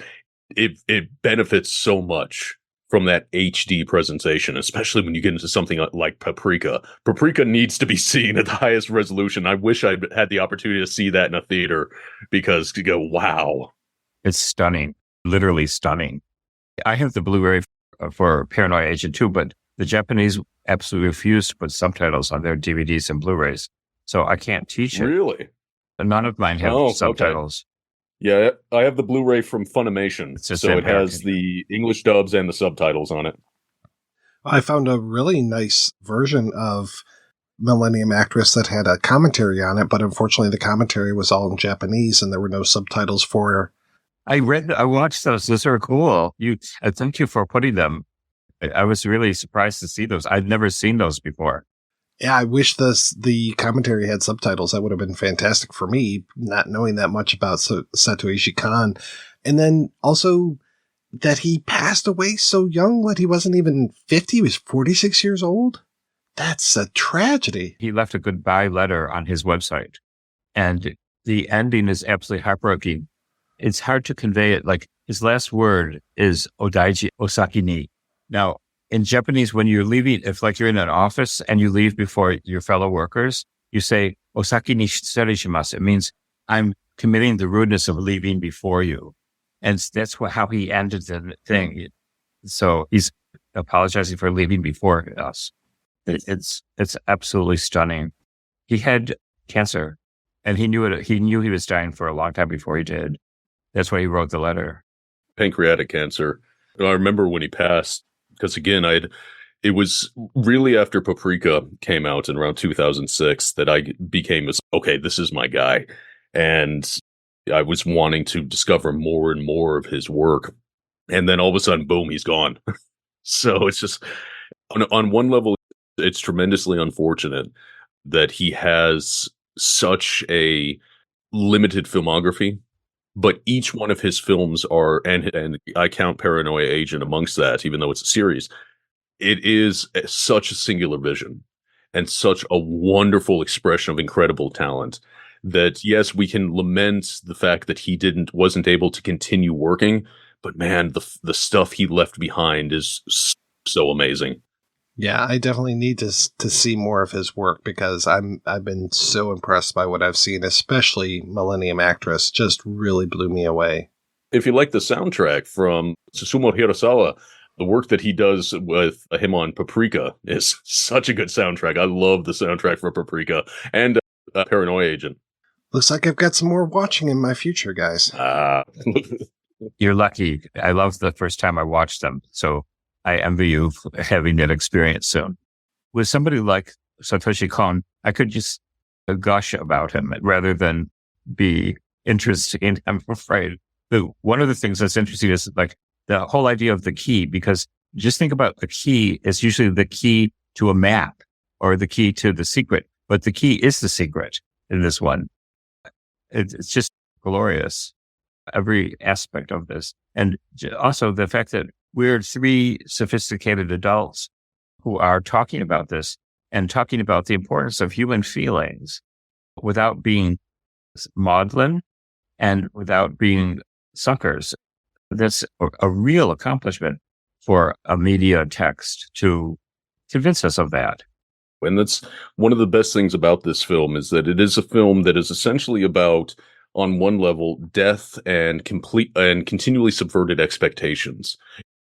it benefits so much from that HD presentation, especially when you get into something like Paprika. Paprika needs to be seen at the highest resolution. I wish I had the opportunity to see that in a theater, because to go, wow. It's stunning, literally stunning. I have the Blu-ray for Paranoia Agent 2, but the Japanese absolutely refuse to put subtitles on their DVDs and Blu-rays, so I can't teach it. Really? None of mine have subtitles. Okay. Yeah, I have the Blu-ray from Funimation, so it has the English dubs and the subtitles on it. I found a really nice version of Millennium Actress that had a commentary on it, but unfortunately the commentary was all in Japanese and there were no subtitles for her. I watched those. Those are cool. Thank you for putting them. I was really surprised to see those. I'd never seen those before. Yeah, I wish the commentary had subtitles. That would have been fantastic for me, not knowing that much about Satoshi Kon. And then also that he passed away so young. He wasn't even 50. He was 46 years old. That's a tragedy. He left a goodbye letter on his website, and the ending is absolutely heartbreaking. It's hard to convey it. Like, his last word is Odaiji Osaki ni. Now, in Japanese, when you're leaving, if like you're in an office and you leave before your fellow workers, you say, Osaki ni shitsurei shimasu. It means I'm committing the rudeness of leaving before you. And that's how he ended the thing. So he's apologizing for leaving before us. It's absolutely stunning. He had cancer, and he knew it. He knew he was dying for a long time before he did. That's why he wrote the letter. Pancreatic cancer. I remember when he passed, because again, It was really after Paprika came out in around 2006 that I became, okay, this is my guy. And I was wanting to discover more and more of his work. And then all of a sudden, boom, he's gone. So it's just, on one level, it's tremendously unfortunate that he has such a limited filmography, but each one of his films are, and I count Paranoia Agent amongst that, even though it's a series, it is such a singular vision and such a wonderful expression of incredible talent that, yes, we can lament the fact that he wasn't able to continue working, but man, the stuff he left behind is so amazing. Yeah, I definitely need to see more of his work because I've been so impressed by what I've seen, especially Millennium Actress just really blew me away. If you like the soundtrack from Susumu Hirasawa, the work that he does with him on Paprika is such a good soundtrack. I love the soundtrack for Paprika and Paranoia Agent. Looks like I've got some more watching in my future, guys. You're lucky. I loved the first time I watched them, so I envy you for having that experience soon. With somebody like Satoshi Kon, I could just gush about him rather than be interested in him, I'm afraid. One of the things that's interesting is like the whole idea of the key, because just think about the key is usually the key to a map or the key to the secret, but the key is the secret in this one. It's just glorious, every aspect of this. And also the fact that we're three sophisticated adults who are talking about this and talking about the importance of human feelings without being maudlin and without being suckers. That's a real accomplishment for a media text to convince us of that. And that's one of the best things about this film is that it is a film that is essentially about, on one level, death and continually subverted expectations.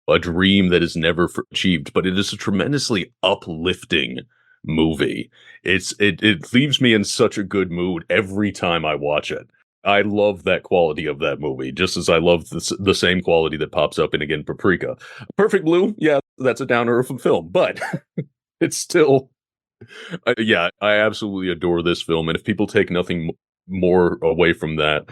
A dream that is never achieved, but it is a tremendously uplifting movie. It leaves me in such a good mood every time I watch it. I love that quality of that movie, just as I love the same quality that pops up in, again, Paprika. Perfect Blue, yeah, that's a down-to-earth film, but it's still, I absolutely adore this film, and if people take nothing more away from that,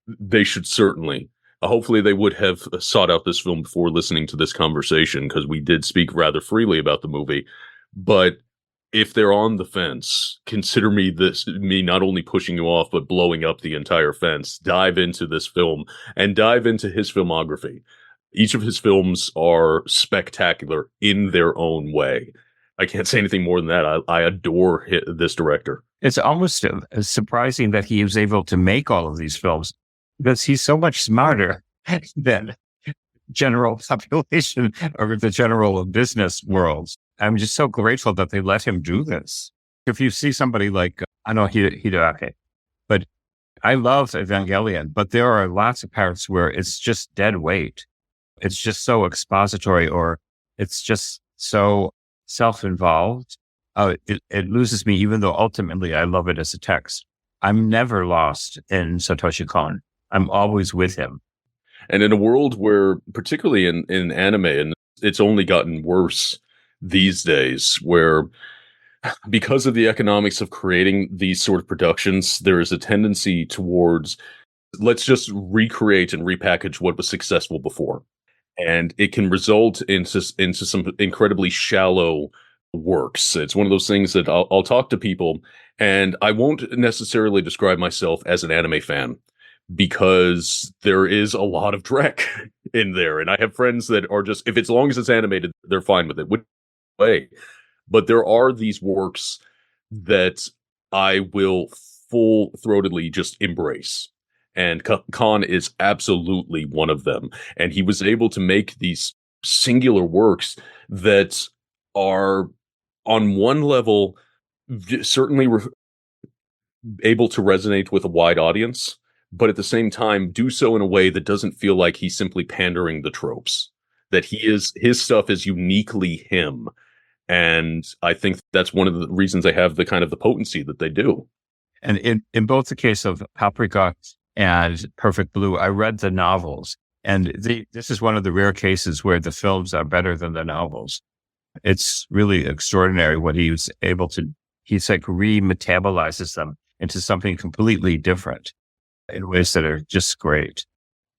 they should certainly. Hopefully they would have sought out this film before listening to this conversation, because we did speak rather freely about the movie. But if they're on the fence, consider me not only pushing you off, but blowing up the entire fence. Dive into this film and dive into his filmography. Each of his films are spectacular in their own way. I can't say anything more than that. I adore this director. It's almost surprising that he was able to make all of these films, because he's so much smarter than general population or the general business world. I'm just so grateful that they let him do this. If you see somebody like, I know Hideaki, but I love Evangelion, but there are lots of parts where it's just dead weight. It's just so expository, or it's just so self-involved. It loses me, even though ultimately I love it as a text. I'm never lost in Satoshi Kon. I'm always with him. And in a world where, particularly in anime, and it's only gotten worse these days, where because of the economics of creating these sort of productions, there is a tendency towards, let's just recreate and repackage what was successful before. And it can result into some incredibly shallow works. It's one of those things that I'll talk to people, and I won't necessarily describe myself as an anime fan, because there is a lot of dreck in there. And I have friends that are just, if it's long as it's animated, they're fine with it. Way. But there are these works that I will full-throatedly just embrace. And Kon is absolutely one of them. And he was able to make these singular works that are, on one level, certainly able to resonate with a wide audience, but at the same time do so in a way that doesn't feel like he's simply pandering the tropes. That his stuff is uniquely him. And I think that's one of the reasons they have the kind of the potency that they do. And in both the case of Paprika and Perfect Blue, I read the novels, and this is one of the rare cases where the films are better than the novels. It's really extraordinary what he was able to, he's like re-metabolizes them into something completely different in ways that are just great.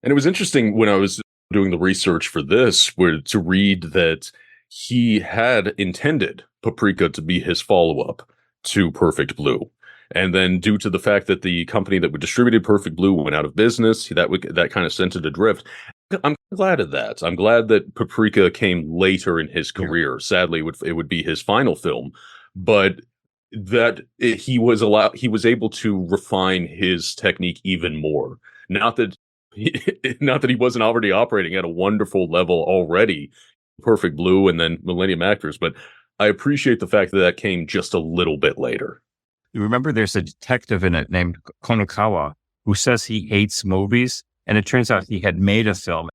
And it was interesting when I was doing the research for this, to read that he had intended Paprika to be his follow-up to Perfect Blue. And then due to the fact that the company that distributed Perfect Blue went out of business, that kind of sent it adrift. I'm glad of that. I'm glad that Paprika came later in his career. Yeah. Sadly, it would be his final film, but that he was able to refine his technique even more. Not that he wasn't already operating at a wonderful level already, Perfect Blue and then Millennium Actress, but I appreciate the fact that came just a little bit later. You remember there's a detective in it named Konokawa who says he hates movies, and it turns out he had made a film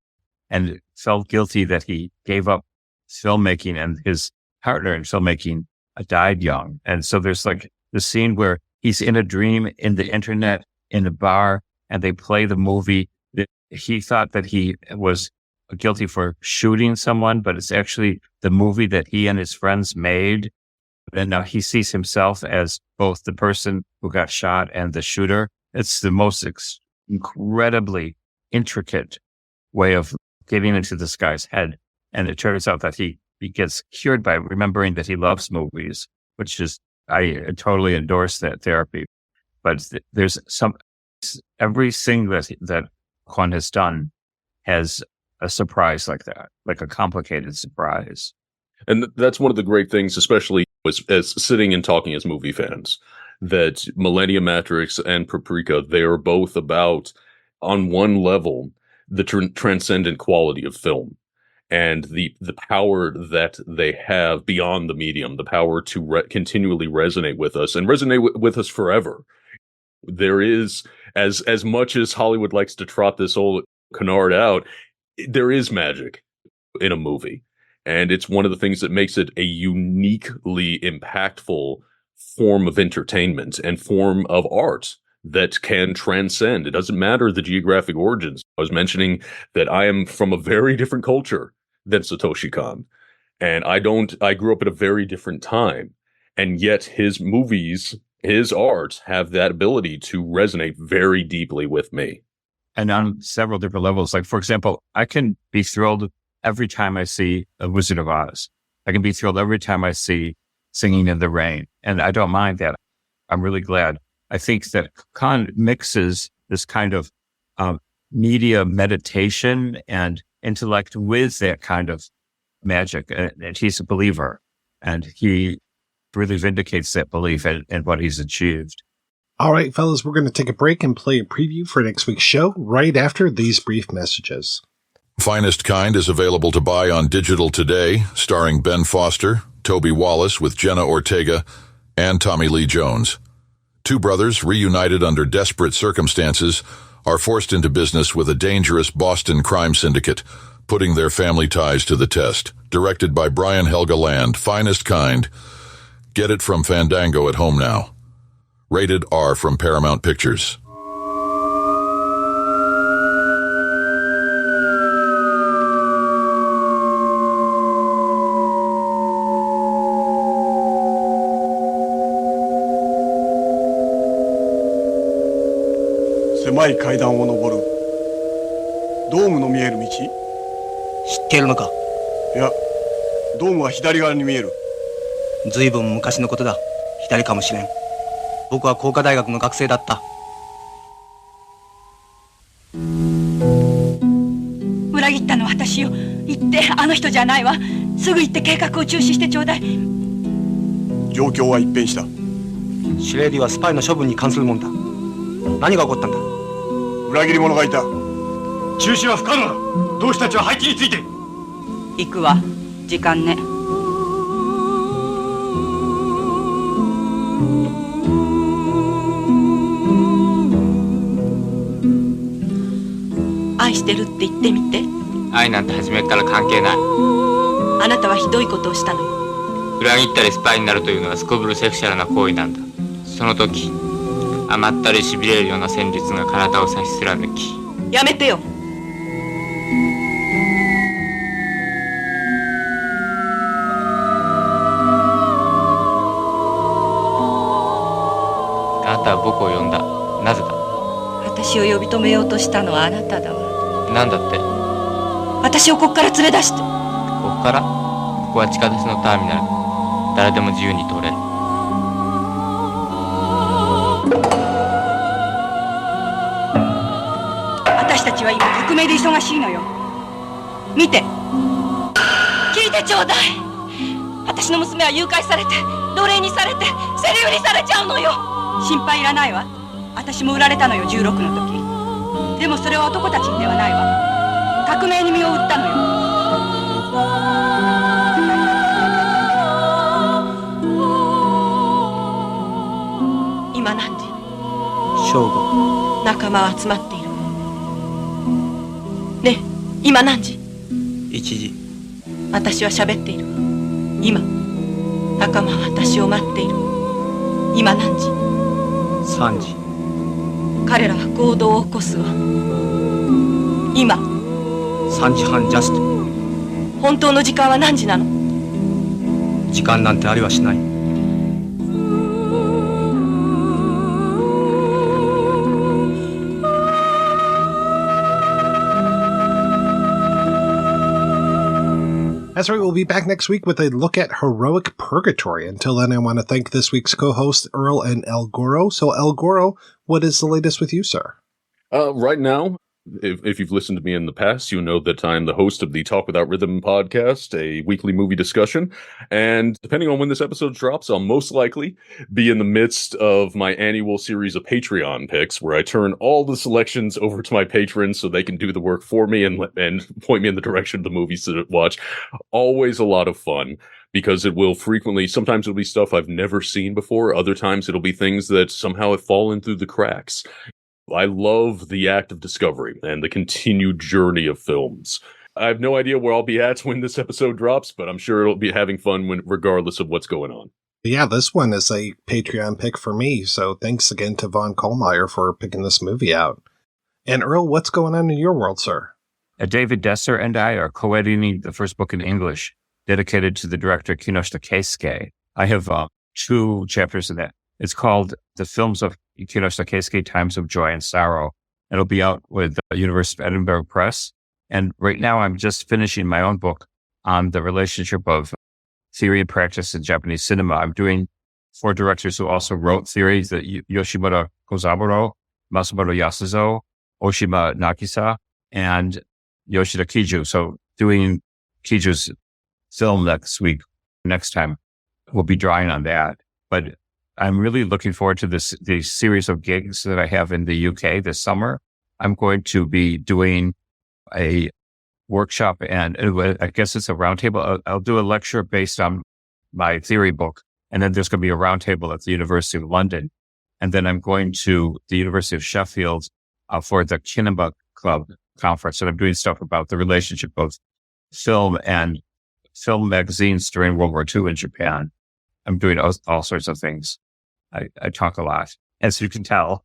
and felt guilty that he gave up filmmaking, and his partner in filmmaking died young. And so there's like the scene where he's in a dream in the internet in a bar, and they play the movie. He thought that he was guilty for shooting someone, but it's actually the movie that he and his friends made. And now he sees himself as both the person who got shot and the shooter. It's the most incredibly intricate way of getting into this guy's head. And it turns out that he gets cured by remembering that he loves movies, which is, I totally endorse that therapy. But there's everything that Kon has done has a surprise like that, like a complicated surprise. And that's one of the great things, especially as sitting and talking as movie fans, that Millennium Actress and Paprika, they are both about, on one level, the transcendent quality of film and the power that they have beyond the medium, the power to continually resonate with us and resonate with us forever. There is, as much as Hollywood likes to trot this old canard out, there is magic in a movie. And it's one of the things that makes it a uniquely impactful form of entertainment and form of art that can transcend. It doesn't matter the geographic origins. I was mentioning that I am from a very different culture than Satoshi Kon. And I grew up at a very different time. And yet his movies, his art have that ability to resonate very deeply with me. And on several different levels. Like, for example, I can be thrilled every time I see A Wizard of Oz. I can be thrilled every time I see Singing in the Rain. And I don't mind that. I'm really glad. I think that Kon mixes this kind of media meditation and intellect with that kind of magic. And he's a believer. And he really vindicates that belief and what he's achieved. All right, fellas, we're going to take a break and play a preview for next week's show right after these brief messages. Finest Kind is available to buy on digital today, starring Ben Foster, Toby Wallace with Jenna Ortega, and Tommy Lee Jones. Two brothers, reunited under desperate circumstances, are forced into business with a dangerous Boston crime syndicate, putting their family ties to the test. Directed by Brian Helga Land, Finest Kind. Get it from Fandango at home now. Rated R from Paramount Pictures.狭い階段を登るドームの見える道。知ってるのか。いや、ドームは左側に見える。ずいぶん昔のことだ。左かもしれん。僕は工科大学の学生だった。裏切ったのは私よ。行ってあの人じゃないわ。すぐ行って計画を中止してちょうだい。状況は一変した。シュレーディはスパイの処分に関するもんだ。何が起こったんだ。裏切り者がいた。中止は不可能だ。同志たちは配置について。行くわ。時間ね。愛してるって言ってみて。愛なんて初めから関係ない。あなたはひどいことをしたのよ。裏切ったりスパイになるというのはすこぶるセクシャルな行為なんだ。その時甘ったりしびれるような旋律が体を差し貫き。やめてよ。たは僕を呼んだ。なぜだ？私を呼び止めようとしたのはあなただわ。なんだって？私をここから連れ出して。ここから？ここは地下鉄のターミナル。誰でも自由に通れる。私たちは今革命で忙しいのよ。見て、聞いてちょうだい。私の娘は誘拐されて、奴隷にされて、セリフにされちゃうのよ。心配いらないわ。私も売られたのよ、16の時。でもそれは男たちにではないわ。革命に身を売ったのよ。今何時？正午。仲間は集まっている。ねえ、今何時？1時。私は喋っている。今仲間は私を待っている。今何時？3時。彼らは行動を起こすわ。今3時半ジャスト。本当の時間は何時なの？時間なんてありはしない。That's right, we'll be back next week with a look at Heroic Purgatory. Until then, I want to thank this week's co-hosts, Earl and El Goro. So, El Goro, what is the latest with you, sir? Right now, if you've listened to me in the past, you know that I'm the host of the Talk Without Rhythm podcast, a weekly movie discussion. And depending on when this episode drops, I'll most likely be in the midst of my annual series of Patreon picks, where I turn all the selections over to my patrons so they can do the work for me and point me in the direction of the movies to watch. Always a lot of fun, because it will frequently, sometimes it'll be stuff I've never seen before. Other times it'll be things that somehow have fallen through the cracks. I love the act of discovery and the continued journey of films. I have no idea where I'll be at when this episode drops, but I'm sure it'll be having fun regardless of what's going on. Yeah, this one is a Patreon pick for me, so thanks again to Vaughn Kuhlemeier for picking this movie out. And Earl, what's going on in your world, sir? David Desser and I are co-editing the first book in English, dedicated to the director Kinoshita Keisuke. I have 2 chapters in that. It's called The Films of Kinoshita Keisuke, Times of Joy and Sorrow. It'll be out with the University of Edinburgh Press. And right now I'm just finishing my own book on the relationship of theory and practice in Japanese cinema. I'm doing 4 directors who also wrote theory, the Yoshimura Kozaburo, Masamoto Yasuzo, Oshima Nagisa, and Yoshida Kiju. So doing Kiju's film next time, we'll be drawing on that. But I'm really looking forward to this series of gigs that I have in the UK this summer. I'm going to be doing a workshop, and I guess it's a roundtable. I'll do a lecture based on my theory book, and then there's going to be a roundtable at the University of London. And then I'm going to the University of Sheffield for the Kinema Club conference, and I'm doing stuff about the relationship of film and film magazines during World War II in Japan. I'm doing all sorts of things. I talk a lot, as you can tell.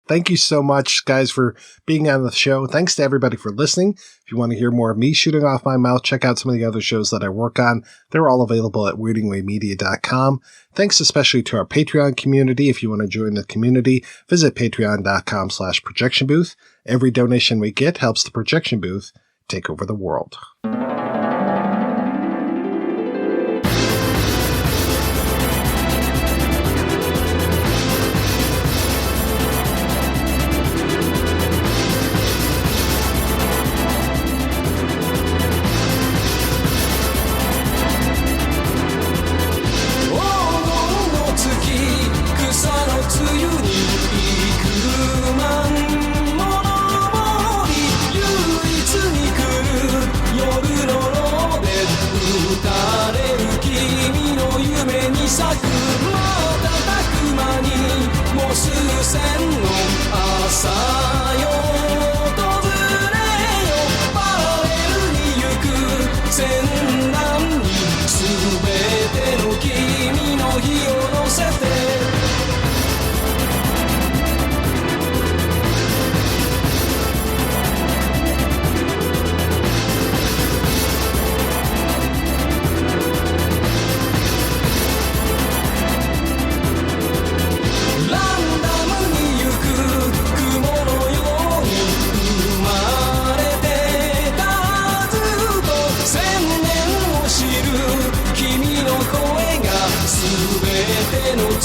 Thank you so much, guys, for being on the show. Thanks to everybody for listening. If you want to hear more of me shooting off my mouth, check out some of the other shows that I work on. They're all available at weirdingwaymedia.com. Thanks especially to our Patreon community. If you want to join the community, visit patreon.com/projection booth. Every donation we get helps the projection booth take over the world. Year ての